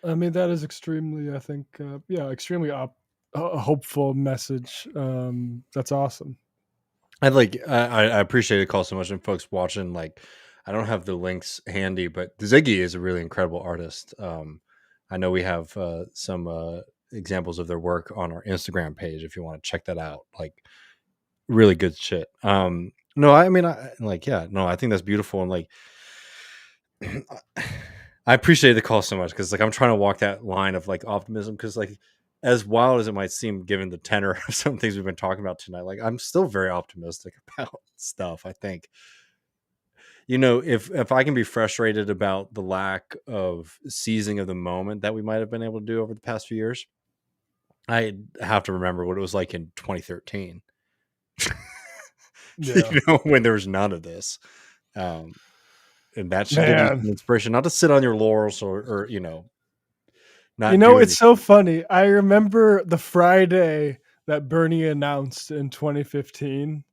I mean, that is extremely, I think, extremely a hopeful message. That's awesome. I appreciate the call so much, and folks watching, like, I don't have the links handy, but Ziggy is a really incredible artist. I know we have some examples of their work on our Instagram page if you want to check that out. Like, really good shit. No, I mean, I think that's beautiful. And like, I appreciate the call so much, because like I'm trying to walk that line of like optimism, because like, as wild as it might seem given the tenor of some things we've been talking about tonight, like I'm still very optimistic about stuff. I think, if I can be frustrated about the lack of seizing of the moment that we might have been able to do over the past few years, I have to remember what it was like in 2013. When there was none of this. And that should give you some inspiration, not to sit on your laurels or not. It's so funny. I remember the Friday that Bernie announced in 2015.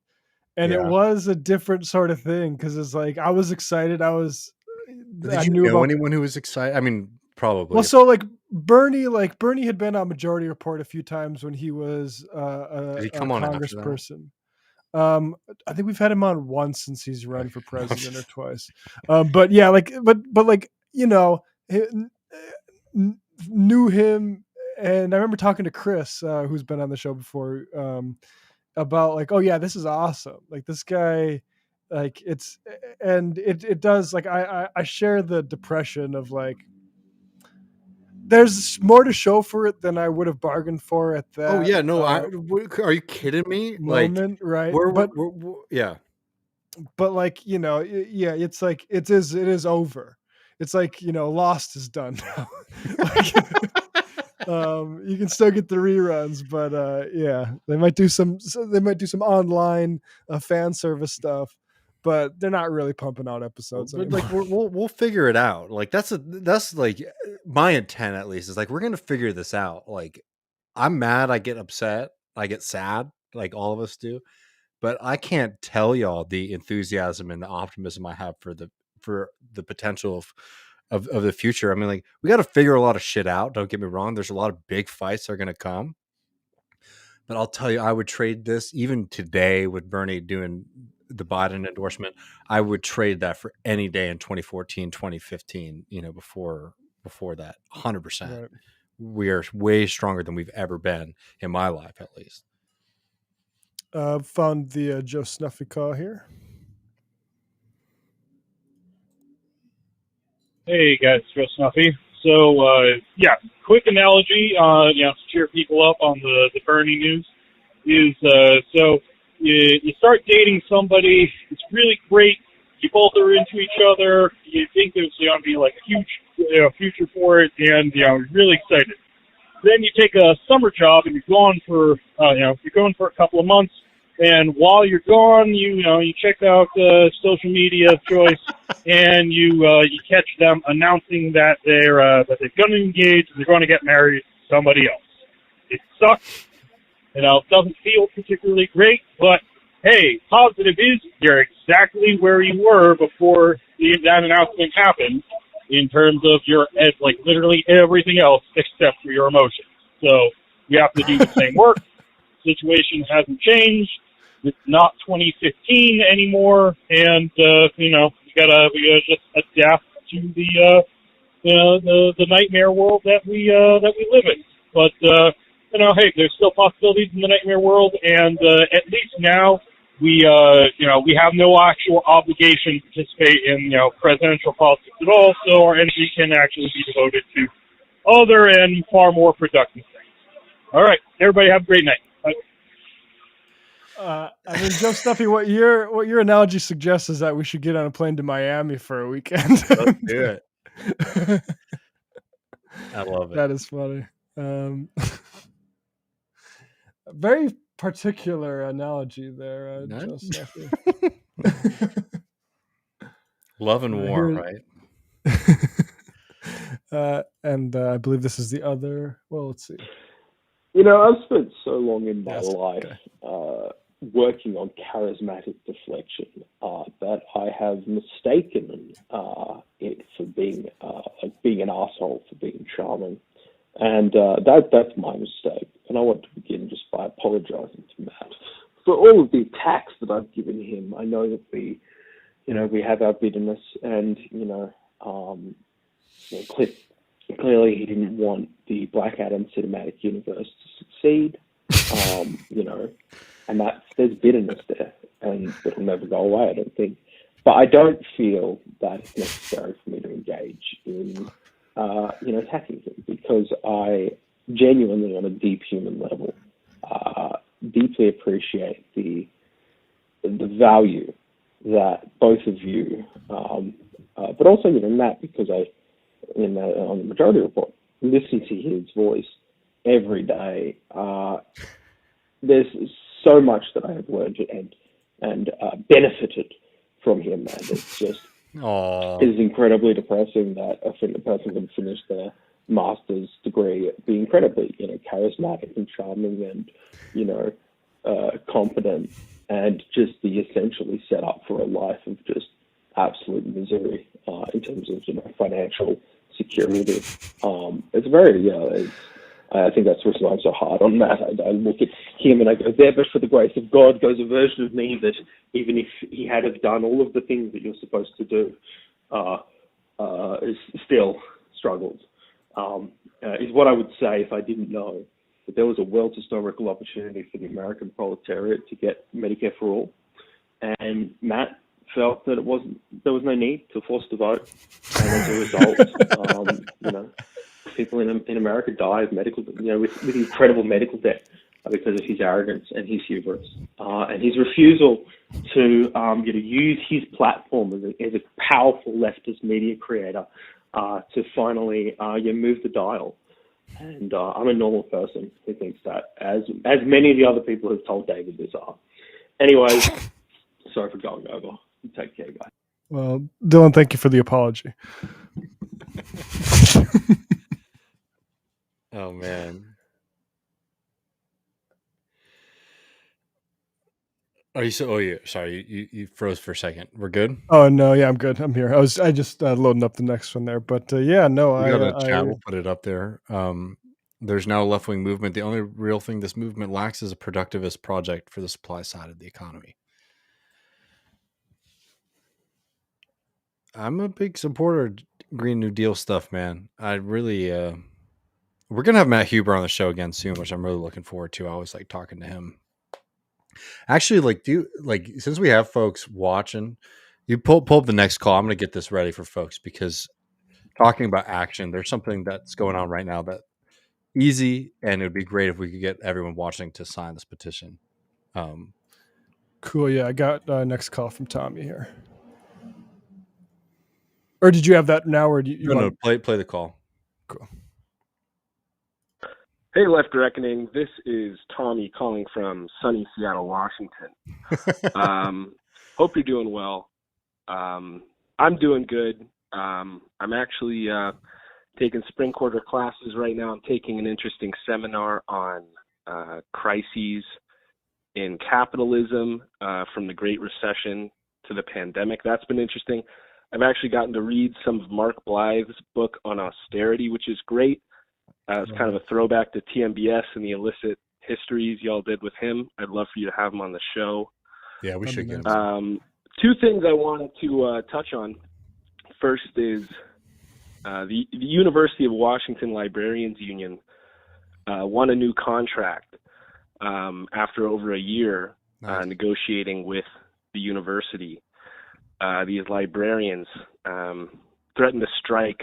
And it was a different sort of thing, because it's like I was excited. Did you know anyone who was excited? I mean, probably. Well, so Bernie had been on Majority Report a few times when he was Did he come on congressperson. I think we've had him on once since he's run for president or twice. But yeah, knew him, and I remember talking to Chris, who's been on the show before. About like, oh yeah, this is awesome. Like this guy, like it does, like I share the depression of like, there's more to show for it than I would have bargained for at that. Oh yeah, no, are you kidding me? Moment, right? Yeah. But like, it's like it is over. It's like, Lost is done now. You can still get the reruns, but they might do some online fan service stuff. but they're not really pumping out episodes But anymore. like we'll figure it out. Like that's like my intent at least is like we're gonna figure this out. Like I'm mad, I get upset, I get sad, like all of us do. But I can't tell y'all the enthusiasm and the optimism I have for the potential of the future. I mean, like we got to figure a lot of shit out. Don't get me wrong. There's a lot of big fights that are gonna come. But I'll tell you, I would trade this even today with Bernie doing the Biden endorsement. I would trade that for any day in 2014, 2015, before that 100%. Right. We are way stronger than we've ever been in my life, at least. Found the Joe Snuffy call here. Hey guys, Joe Snuffy. So, quick analogy, to cheer people up on the Bernie news is, so you start dating somebody, it's really great, you both are into each other, you think there's going to be like a huge future for it, and, you're really excited. Then you take a summer job and you're gone for a couple of months, and while you're gone, you check out social media of choice, and you catch them announcing that they're going to engage, they're going to get married to somebody else. It sucks. It doesn't feel particularly great, but hey, positive is you're exactly where you were before that announcement happened in terms of your literally everything else except for your emotions. So you have to do the same work. Situation hasn't changed. It's not 2015 anymore, and we gotta just adapt to the nightmare world that we live in. But hey, there's still possibilities in the nightmare world, and at least now we have no actual obligation to participate in presidential politics at all. So our energy can actually be devoted to other and far more productive things. All right, everybody have a great night. Bye. I mean, Joe Snuffy, what your analogy suggests is that we should get on a plane to Miami for a weekend. Let's do it. I love it. That is funny. Very particular analogy there, Joe Snuffy. Love and war, right? And I believe this is the other. Well, let's see. I've spent so long in my life working on charismatic deflection that I have mistaken it for being being an asshole, for being charming, and that's my mistake. And I want to begin just by apologizing to Matt for all of the attacks that I've given him. I know that we have our bitterness, and clearly he didn't want the Black Adam cinematic universe to succeed, and there's bitterness there, and it'll never go away, I don't think. But I don't feel that it's necessary for me to engage in, attacking him, because I genuinely, on a deep human level, deeply appreciate the value that both of you, but also Matt, because on the Majority Report, listen to his voice every day. There's so much that I have learned and benefited from him, and it's just is incredibly depressing that a person can finish their master's degree, be incredibly charismatic and charming and competent, and just be essentially set up for a life of just absolute misery in terms of financial security. It's very I think that's why I'm so hard on Matt. I look at him and I go, there, but for the grace of God goes a version of me that even if he had have done all of the things that you're supposed to do, is still struggles. Is what I would say if I didn't know that there was a world historical opportunity for the American proletariat to get Medicare for all, and Matt felt that there was no need to force the vote, and as a result, people in America die of medical, with incredible medical debt because of his arrogance and his hubris, and his refusal to use his platform as a powerful leftist media creator to finally move the dial. And I'm a normal person who thinks that, as many of the other people who've told David this are. Anyways, sorry for going over. Take care, guys. Well, Dylan, thank you for the apology. Oh man. Are you so? Oh, yeah. Sorry, you froze for a second. We're good. Oh no, yeah, I'm good. I'm here. I just loading up the next one there, but yeah, no, We got a chat. We'll put it up there. There's now a left-wing movement. The only real thing this movement lacks is a productivist project for the supply side of the economy. I'm a big supporter of Green New Deal stuff, man. I really, we're gonna have Matt Huber on the show again soon, which I'm really looking forward to. I always like talking to him. Actually, since we have folks watching, you pull up the next call. I'm gonna get this ready for folks because talking about action, there's something that's going on right now that easy, and it would be great if we could get everyone watching to sign this petition. Cool. Yeah, I got next call from Tommy here. Or did you have that now, or do you No, play the call. Cool. Hey, Left Reckoning. This is Tommy calling from sunny Seattle, Washington. Hope you're doing well. I'm doing good. I'm actually taking spring quarter classes right now. I'm taking an interesting seminar on crises in capitalism from the Great Recession to the pandemic. That's been interesting. I've actually gotten to read some of Mark Blythe's book on austerity, which is great. It's kind of a throwback to TMBS and the illicit histories y'all did with him. I'd love for you to have him on the show. Yeah, we should get him. Two things I wanted to touch on. First is the University of Washington Librarians Union won a new contract after over a year negotiating with the university. These librarians threatened to strike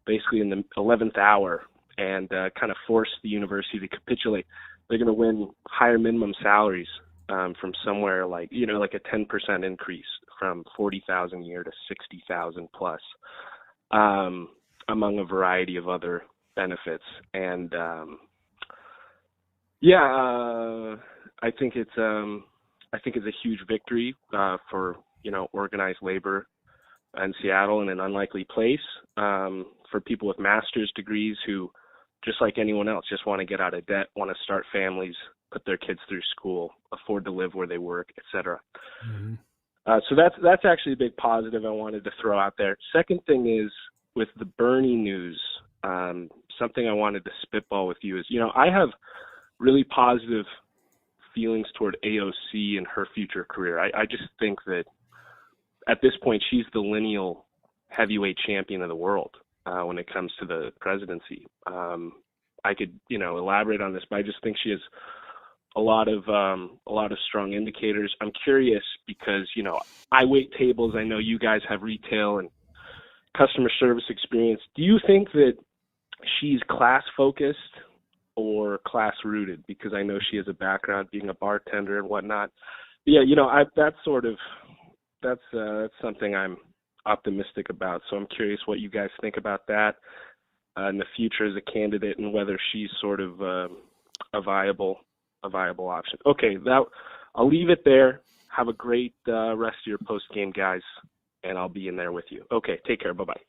basically in the 11th hour and kind of force the university to capitulate. They're going to win higher minimum salaries from somewhere like a 10% increase from $40,000 a year to $60,000 plus, among a variety of other benefits. And I think it's a huge victory for organized labor in Seattle in an unlikely place, for people with master's degrees who, just like anyone else, just want to get out of debt, want to start families, put their kids through school, afford to live where they work, etc. Mm-hmm. So that's actually a big positive I wanted to throw out there. Second thing is with the Bernie news, something I wanted to spitball with you is, I have really positive feelings toward AOC and her future career. I just think that at this point, she's the lineal heavyweight champion of the world when it comes to the presidency. I could, elaborate on this, but I just think she has a lot of strong indicators. I'm curious because, I wait tables. I know you guys have retail and customer service experience. Do you think that she's class focused or class rooted? Because I know she has a background being a bartender and whatnot. But yeah, that's something I'm optimistic about. So I'm curious what you guys think about that in the future as a candidate and whether she's sort of a viable option. Okay, I'll leave it there. Have a great rest of your post game, guys, and I'll be in there with you. Okay, take care. Bye-bye.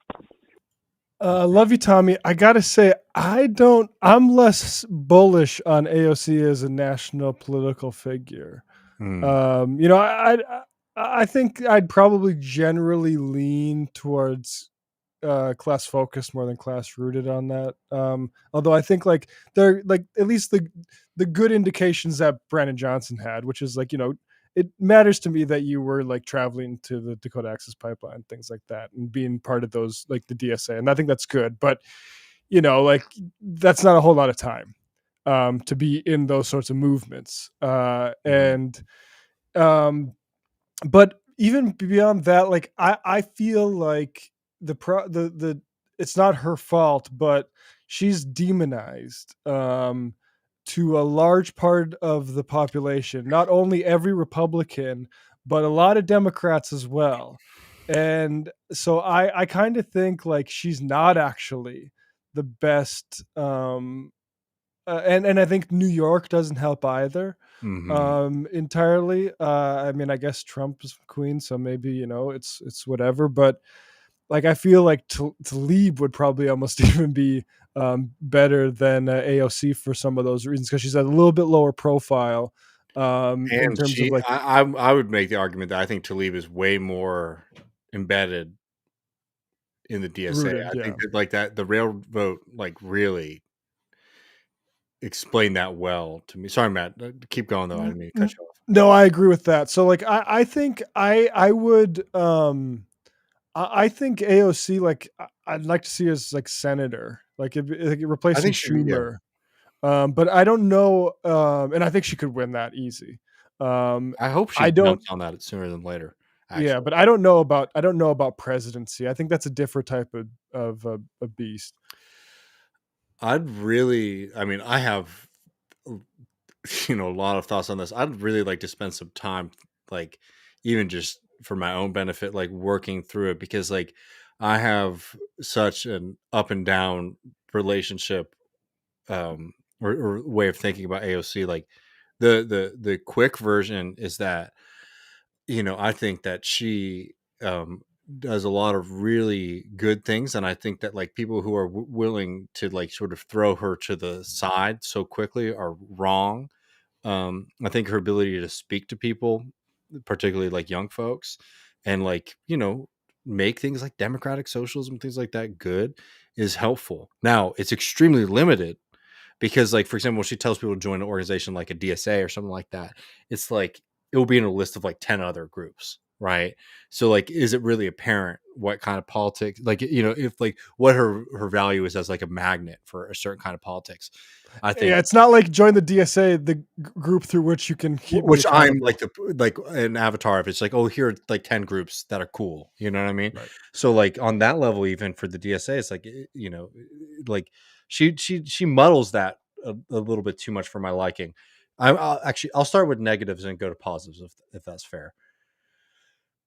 Love you, Tommy. I gotta say, I'm less bullish on AOC as a national political figure. I think I'd probably generally lean towards class focused more than class rooted on that. Although I think they're at least the good indications that Brandon Johnson had, which is it matters to me that you were traveling to the Dakota Access Pipeline, things like that, and being part of those the DSA, and I think that's good. But that's not a whole lot of time to be in those sorts of movements, but even beyond that, I feel like the it's not her fault, but she's demonized to a large part of the population. Not only every Republican, but a lot of Democrats as well. And so I kind of think she's not actually the best and I think New York doesn't help either. Entirely. I mean, I guess Trump is queen, so maybe it's whatever. But like, I feel like Tlaib would probably almost even be better than AOC for some of those reasons, because she's at a little bit lower profile in And terms of like. I would make the argument that I think Tlaib is way more embedded in the DSA. Rooted, I yeah. think that like that the railroad vote like really explained that well to me. Sorry, Matt. Keep going though. I didn't mean to cut you off. No, I agree with that. So like, I think I would I think AOC, like, I'd like to see her as like senator, like replacing think she'd be, yeah. Schumer. But I don't know, and I think she could win that easy. I hope she I don't. jumps on that sooner than later. Yeah, but I don't know about presidency. I think that's a different type of a beast. I mean, I have, a lot of thoughts on this. I'd really like to spend some time, like, even just for my own benefit, like working through it, because like I have such an up and down relationship, or way of thinking about AOC. Like the quick version is that, I think that she does a lot of really good things, and I think that like people who are willing to like sort of throw her to the side so quickly are wrong. I think her ability to speak to people, particularly like young folks, and like make things like democratic socialism, things like that, good, is helpful. Now it's extremely limited, because like, for example, when she tells people to join an organization like a DSA or something like that, it's like it will be in a list of like 10 other groups, right? So like, is it really apparent what kind of politics, like, if like what her value is as like a magnet for a certain kind of politics? I think, Yeah, it's not like join the DSA, the group through which you can keep. which I'm like like an avatar of. It's like, oh, here are like 10 groups that are cool. You know what I mean? Right. So like on that level, even for the DSA, it's like, like she muddles that a little bit too much for my liking. I'll start with negatives and go to positives if that's fair.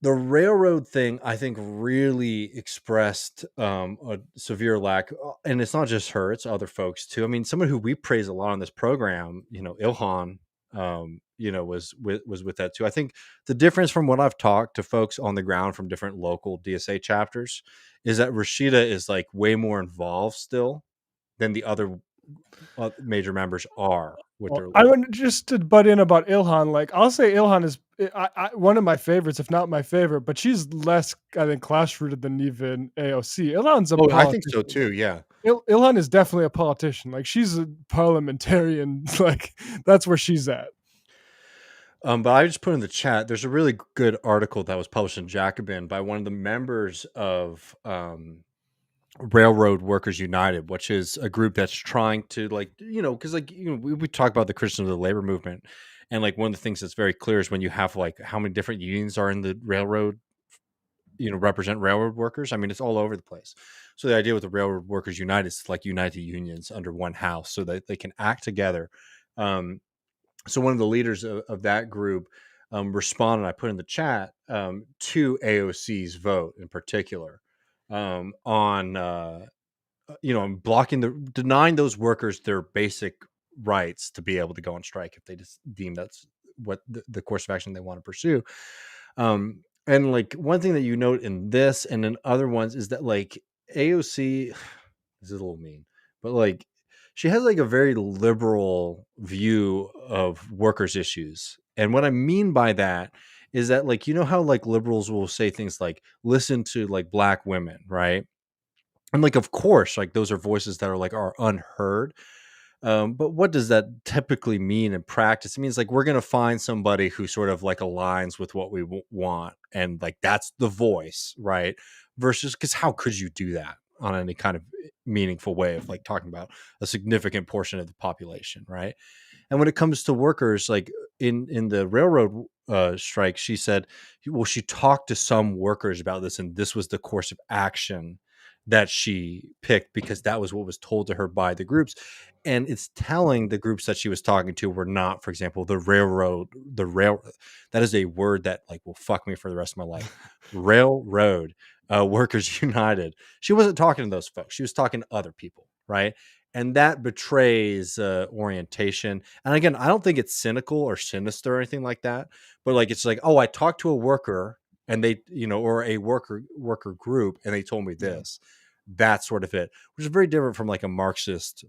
The railroad thing, I think, really expressed a severe lack, and it's not just her; it's other folks too. I mean, someone who we praise a lot on this program, Ilhan, was with that too. I think the difference from what I've talked to folks on the ground from different local DSA chapters is that Rashida is like way more involved still than the other major members are with their. I want just to butt in about Ilhan. Like, I'll say Ilhan is one of my favorites, if not my favorite. But she's less, I think, class rooted than even AOC. Ilhan's a politician. I think so too. Yeah, Ilhan is definitely a politician. Like, she's a parliamentarian. Like, that's where she's at. But I just put in the chat, there's a really good article that was published in Jacobin by one of the members of Railroad Workers United, which is a group that's trying to because we talk about the Christians of the labor movement, and like one of the things that's very clear is when you have like how many different unions are in the railroad, represent railroad workers. I mean, it's all over the place. So the idea with the Railroad Workers United is to like unite the unions under one house so that they can act together. So one of the leaders of that group responded, I put in the chat, to AOC's vote in particular, on denying those workers their basic rights to be able to go on strike if they just deem that's what the course of action they want to pursue. And like one thing that you note in this and in other ones is that like AOC, this is a little mean, but like she has like a very liberal view of workers' issues. And what I mean by that is that like, how like liberals will say things like, listen to like Black women, right? And like, of course, like those are voices that are unheard. But what does that typically mean in practice? It means like we're going to find somebody who sort of like aligns with what we want. And like, that's the voice, right? Versus, because how could you do that on any kind of meaningful way of like talking about a significant portion of the population, right? And when it comes to workers, like in the railroad strike, she said, well, she talked to some workers about this, and this was the course of action that she picked because that was what was told to her by the groups. And it's telling the groups that she was talking to were not, for example, the rail. That is a word that like will fuck me for the rest of my life. Railroad Workers United. She wasn't talking to those folks. She was talking to other people, right? And that betrays orientation. And again, I don't think it's cynical or sinister or anything like that. But like, it's like, oh, I talked to a worker and they, or a worker group, and they told me this. That's sort of it, which is very different from like a Marxist,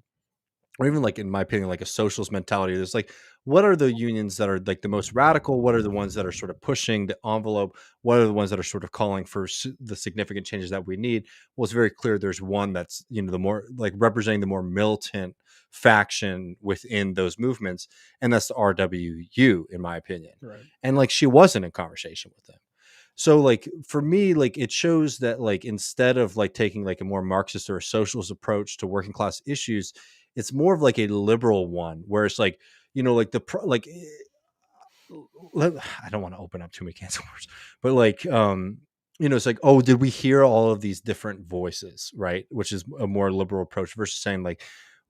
or even like, in my opinion, like a socialist mentality. There's like, what are the unions that are like the most radical? What are the ones that are sort of pushing the envelope? What are the ones that are sort of calling for the significant changes that we need? Well, it's very clear there's one that's, the more like representing the more militant faction within those movements. And that's the RWU, in my opinion. Right. And like, she wasn't in conversation with them. So like, for me, like, it shows that like, instead of like taking like a more Marxist or a socialist approach to working class issues, it's more of like a liberal one, where it's like, like I don't want to open up too many cans of worms, but like, it's like, oh, did we hear all of these different voices, right? Which is a more liberal approach versus saying like,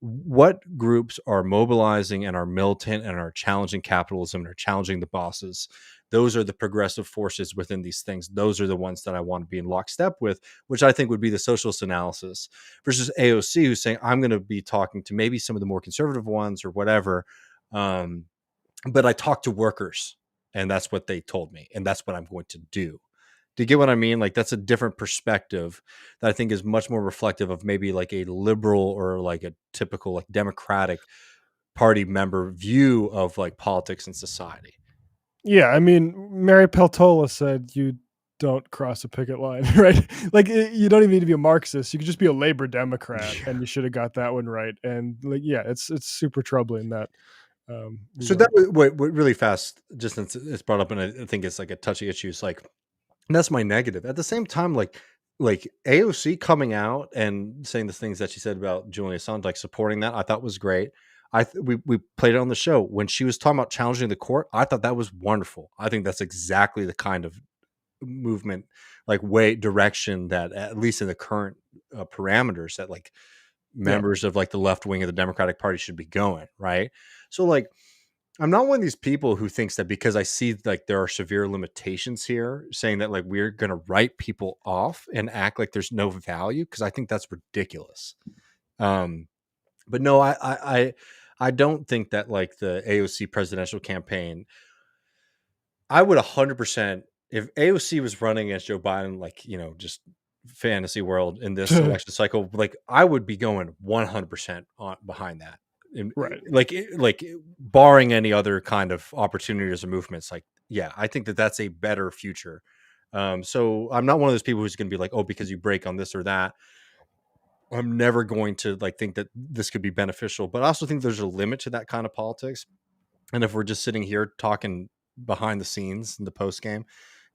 what groups are mobilizing and are militant and are challenging capitalism and are challenging the bosses. Those are the progressive forces within these things. Those are the ones that I want to be in lockstep with, which I think would be the socialist analysis, versus AOC, who's saying, I'm going to be talking to maybe some of the more conservative ones or whatever. But I talked to workers, and that's what they told me, and that's what I'm going to do. Do you get what I mean? Like, that's a different perspective that I think is much more reflective of maybe like a liberal or like a typical like Democratic Party member view of like politics and society. Yeah, I mean, Mary Peltola said you don't cross a picket line, right? Like, you don't even need to be a Marxist. You could just be a labor Democrat, and you should have got that one right. And like, yeah, it's super troubling that. So that what really fast, just since it's brought up, and I think it's like a touchy issue. It's like, that's my negative. At the same time, like AOC coming out and saying the things that she said about Julian Assange, like supporting that, I thought was great. We played it on the show when she was talking about challenging the court. I thought that was wonderful. I think that's exactly the kind of movement, like direction that, at least in the current parameters, that like members of like the left wing of the Democratic Party should be going, right? So like, I'm not one of these people who thinks that because I see like there are severe limitations here, saying that like we're going to write people off and act like there's no value, because I think that's ridiculous. But no, I don't think that like the AOC presidential campaign, I would 100%, if AOC was running against Joe Biden, like, just fantasy world in this election cycle, like I would be going 100% behind that. Right. Like barring any other kind of opportunities or movements, like, yeah, I think that that's a better future. So I'm not one of those people who's going to be like, oh, because you break on this or that, I'm never going to like think that this could be beneficial. But I also think there's a limit to that kind of politics. And if we're just sitting here talking behind the scenes in the post game,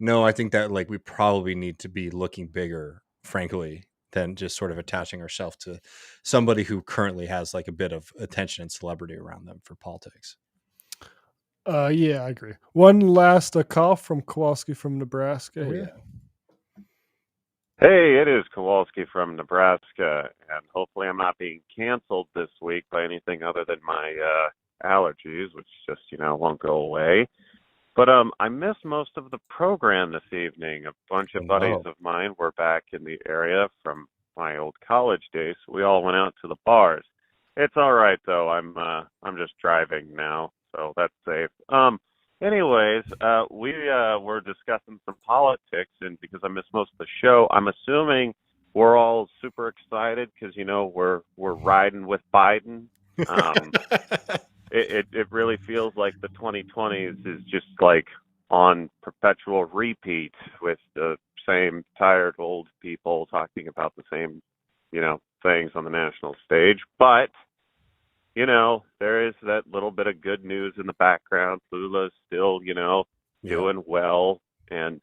no, I think that like we probably need to be looking bigger, frankly, than just sort of attaching ourselves to somebody who currently has like a bit of attention and celebrity around them for politics. Yeah, I agree. One last call from Kowalski from Nebraska here. Hey, it is Kowalski from Nebraska, and hopefully I'm not being canceled this week by anything other than my allergies, which just, won't go away. But I missed most of the program this evening. A bunch of buddies of mine were back in the area from my old college days. We all went out to the bars. It's all right though. I'm just driving now, so that's safe. Anyways, we were discussing some politics, and because I missed most of the show, I'm assuming we're all super excited because we're riding with Biden. It really feels like the 2020s is just like on perpetual repeat with the same tired old people talking about the same, things on the national stage. But, there is that little bit of good news in the background. Lula's still, doing well. And,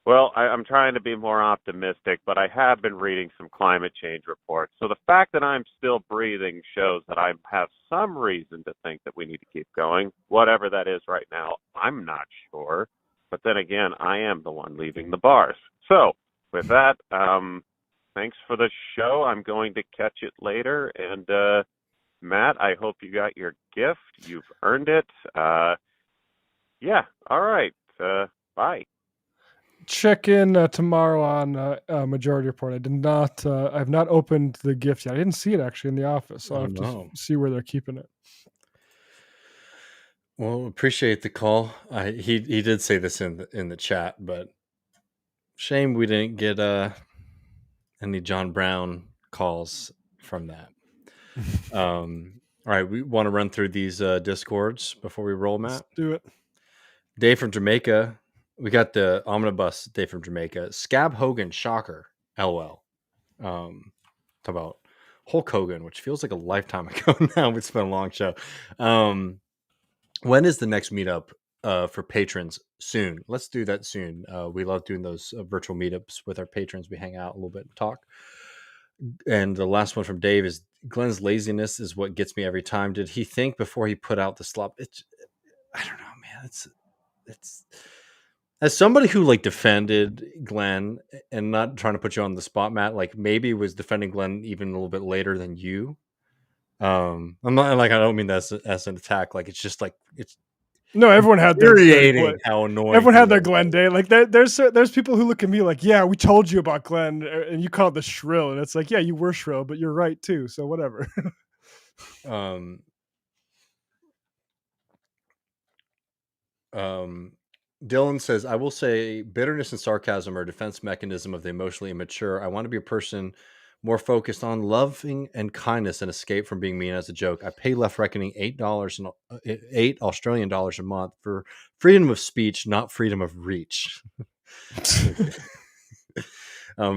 well, I'm trying to be more optimistic, but I have been reading some climate change reports. So the fact that I'm still breathing shows that I have some reason to think that we need to keep going. Whatever that is right now, I'm not sure. But then again, I am the one leaving the bars. So with that, thanks for the show. I'm going to catch it later. And Matt, I hope you got your gift. You've earned it. Yeah, all right. Bye. check in tomorrow on Majority Report. I did not. I have not opened the gift yet. I didn't see it actually in the office, so I'll have to see where they're keeping it. Well, appreciate the call. He did say this in the chat, but shame we didn't get any John Brown calls from that. All right, we want to run through these discords before we roll, Matt. Let's do it. Dave from Jamaica. We got the omnibus. Dave from Jamaica. Scab Hogan, shocker. LOL. Talk about Hulk Hogan, which feels like a lifetime ago now. It's been a long show. When is the next meetup for patrons? Soon. Let's do that soon. We love doing those virtual meetups with our patrons. We hang out a little bit and talk. And the last one from Dave is Glenn's laziness is what gets me every time. Did he think before he put out the slop? I don't know, man. It's as somebody who like defended Glenn and not trying to put you on the spot, Matt, like maybe was defending Glenn even a little bit later than you. I'm not like, I don't mean that as an attack. Like, it's just like, it's no, everyone had their infuriating how annoying. Everyone had their Glenn day. Like there's people who look at me like, yeah, we told you about Glenn, and you called the shrill, and it's like, yeah, you were shrill, but you're right too. So whatever. Dylan says, I will say bitterness and sarcasm are a defense mechanism of the emotionally immature. I want to be a person more focused on loving and kindness and escape from being mean as a joke. I pay Left Reckoning $8 and $8 Australian dollars a month for freedom of speech, not freedom of reach.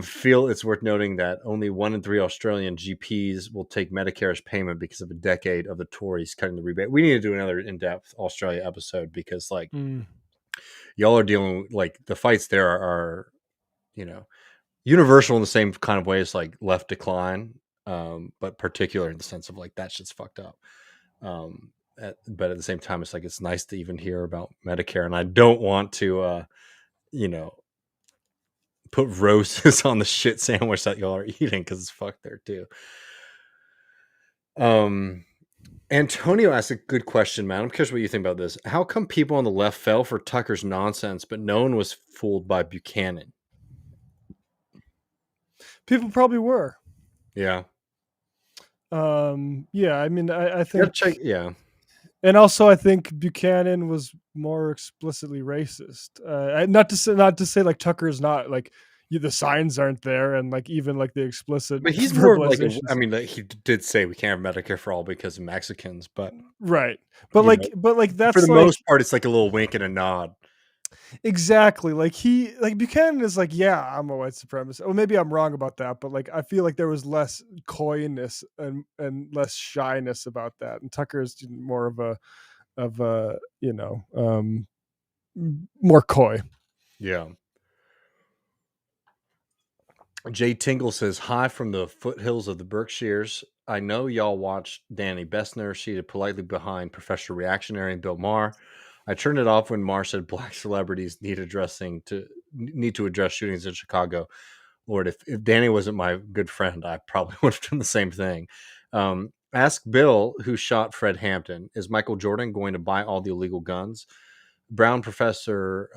Feel it's worth noting that only 1 in 3 Australian GPs will take Medicare as payment because of a decade of the Tories cutting the rebate. We need to do another in-depth Australia episode because like y'all are dealing like the fights there are universal in the same kind of way as like left decline, but particular in the sense of like that shit's fucked up. But at the same time, it's like it's nice to even hear about Medicare, and I don't want to, put roses on the shit sandwich that y'all are eating because it's fucked there too. Antonio asked a good question, man. I'm curious what you think about this. How come people on the left fell for Tucker's nonsense, but no one was fooled by Buchanan? People probably were. Yeah. Yeah, I mean, I think yeah. And also, I think Buchanan was more explicitly racist. Not to say like Tucker is not like the signs aren't there, and like even like the explicit. But he's more like he did say we can't have Medicare for all because of Mexicans, but right. But like that's for the most part, it's like a little wink and a nod. Exactly. Like Buchanan is like, yeah, I'm a white supremacist. Well, maybe I'm wrong about that, but like I feel like there was less coyness and less shyness about that. And Tucker is more of a more coy. Yeah. Jay Tingle says, hi from the foothills of the Berkshires. I know y'all watched Danny Bessner seated politely behind Professor Reactionary and Bill Maher. I turned it off when Maher said black celebrities need to address shootings in Chicago. Lord, if Danny wasn't my good friend, I probably would have done the same thing. Ask Bill, who shot Fred Hampton, is Michael Jordan going to buy all the illegal guns? Brown Professor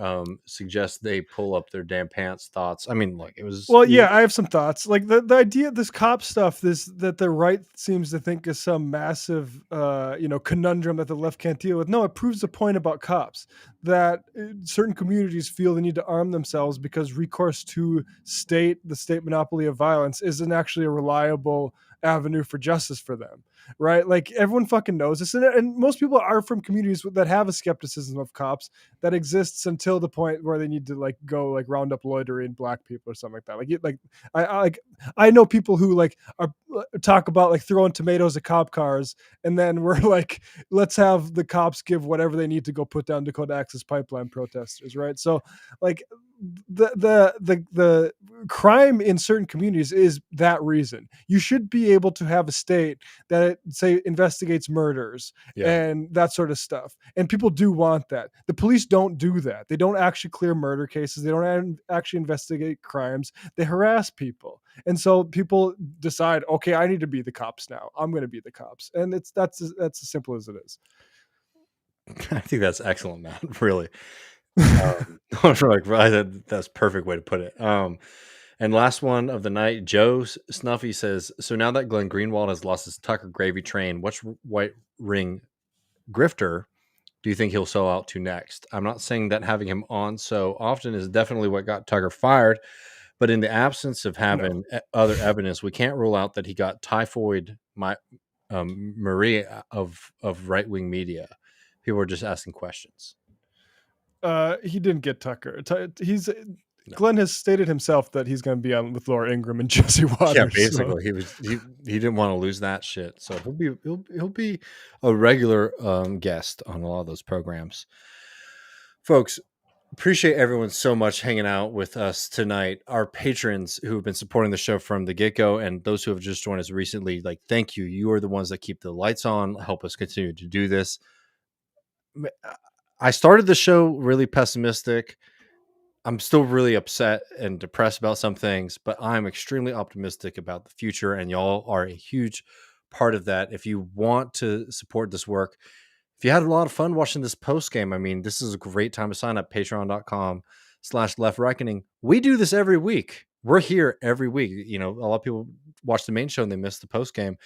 suggests they pull up their damn pants. Thoughts? I mean, like it was. Well, yeah, I have some thoughts. Like the idea of this cop stuff, that the right seems to think is some massive, conundrum that the left can't deal with. No, it proves a point about cops that certain communities feel the need to arm themselves because recourse to the state monopoly of violence isn't actually a reliable avenue for justice for them. Right? Like everyone fucking knows this. And most people are from communities that have a skepticism of cops that exists until the point where they need to like go like round up loitering black people or something like that. I know people who like talk about like throwing tomatoes at cop cars, and then we're like, let's have the cops give whatever they need to go put down Dakota Access Pipeline protesters. Right. So like the crime in certain communities is that reason. You should be able to have a state that say investigates murders and that sort of stuff, and people do want that. The police don't do that. They don't actually clear murder cases. They don't actually investigate crimes. They harass people, and so people decide, okay, I need to be the cops now. I'm going to be the cops, and that's as simple as it is. I think that's excellent, man. Really. That's a perfect way to put it. And last one of the night, Joe Snuffy says, so now that Glenn Greenwald has lost his Tucker gravy train, which white ring grifter do you think he'll sell out to next? I'm not saying that having him on so often is definitely what got Tucker fired, but in the absence of having other evidence, we can't rule out that he got typhoid Marie of right-wing media. People are just asking questions. He didn't get Tucker. Glenn has stated himself that he's going to be on with Laura Ingraham and Jesse Waters. Yeah, basically, he didn't want to lose that shit, so he'll be a regular guest on a lot of those programs. Folks, appreciate everyone so much hanging out with us tonight. Our patrons who have been supporting the show from the get-go, and those who have just joined us recently, like, thank you. You are the ones that keep the lights on, help us continue to do this. I started the show really pessimistic. I'm still really upset and depressed about some things, but I'm extremely optimistic about the future, and y'all are a huge part of that. If you want to support this work, if you had a lot of fun watching this post game, I mean, this is a great time to sign up. Patreon.com/Left Reckoning. We do this every week. We're here every week. You know, a lot of people watch the main show and they miss the post game.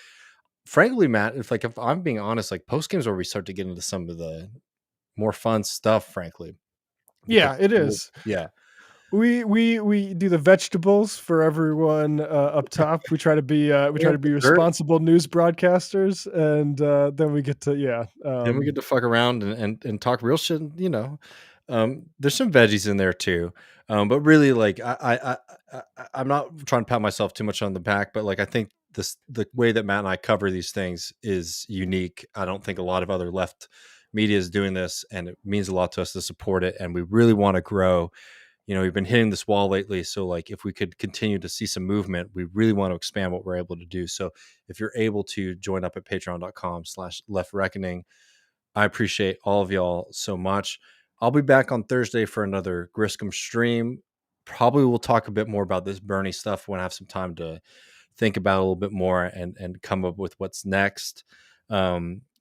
Frankly, Matt, if I'm being honest, like post games where we start to get into some of the more fun stuff, frankly. Yeah, it is. Yeah. We do the vegetables for everyone up top. We try to be responsible news broadcasters, and then we get to then we get to fuck around and talk real shit. You know, there's some veggies in there too, but really, like I'm not trying to pat myself too much on the back, but like I think the way that Matt and I cover these things is unique. I don't think a lot of other left media is doing this, and it means a lot to us to support it, and we really want to grow. You know, we've been hitting this wall lately. So like if we could continue to see some movement, we really want to expand what we're able to do. So if you're able to join up at patreon.com/Left Reckoning, I appreciate all of y'all so much. I'll be back on Thursday for another Griscom stream. Probably we'll talk a bit more about this Bernie stuff when I have some time to think about it a little bit more and come up with what's next.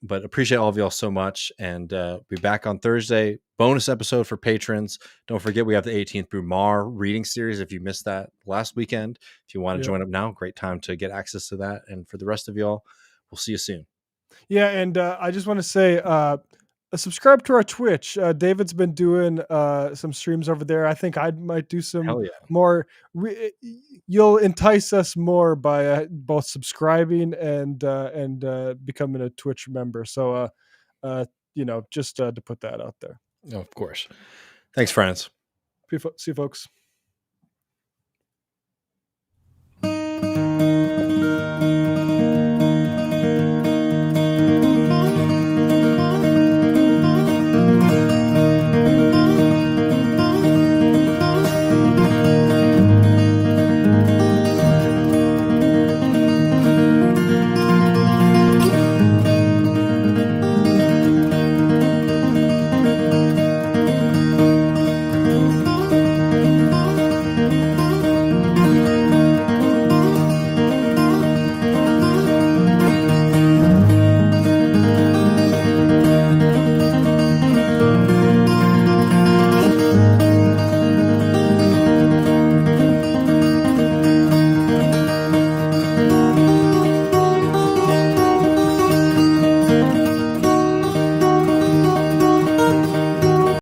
But appreciate all of y'all so much, and be back on Thursday. Bonus episode for patrons. Don't forget we have the 18th Brumaire reading series. If you missed that last weekend, if you want to join up now, great time to get access to that. And for the rest of y'all, we'll see you soon. Yeah, and I just want to say, subscribe to our Twitch. David's been doing some streams over there. I think I might do some more. You'll entice us more by both subscribing and becoming a Twitch member. So, just to put that out there. Oh, of course. Thanks, friends. See you, folks.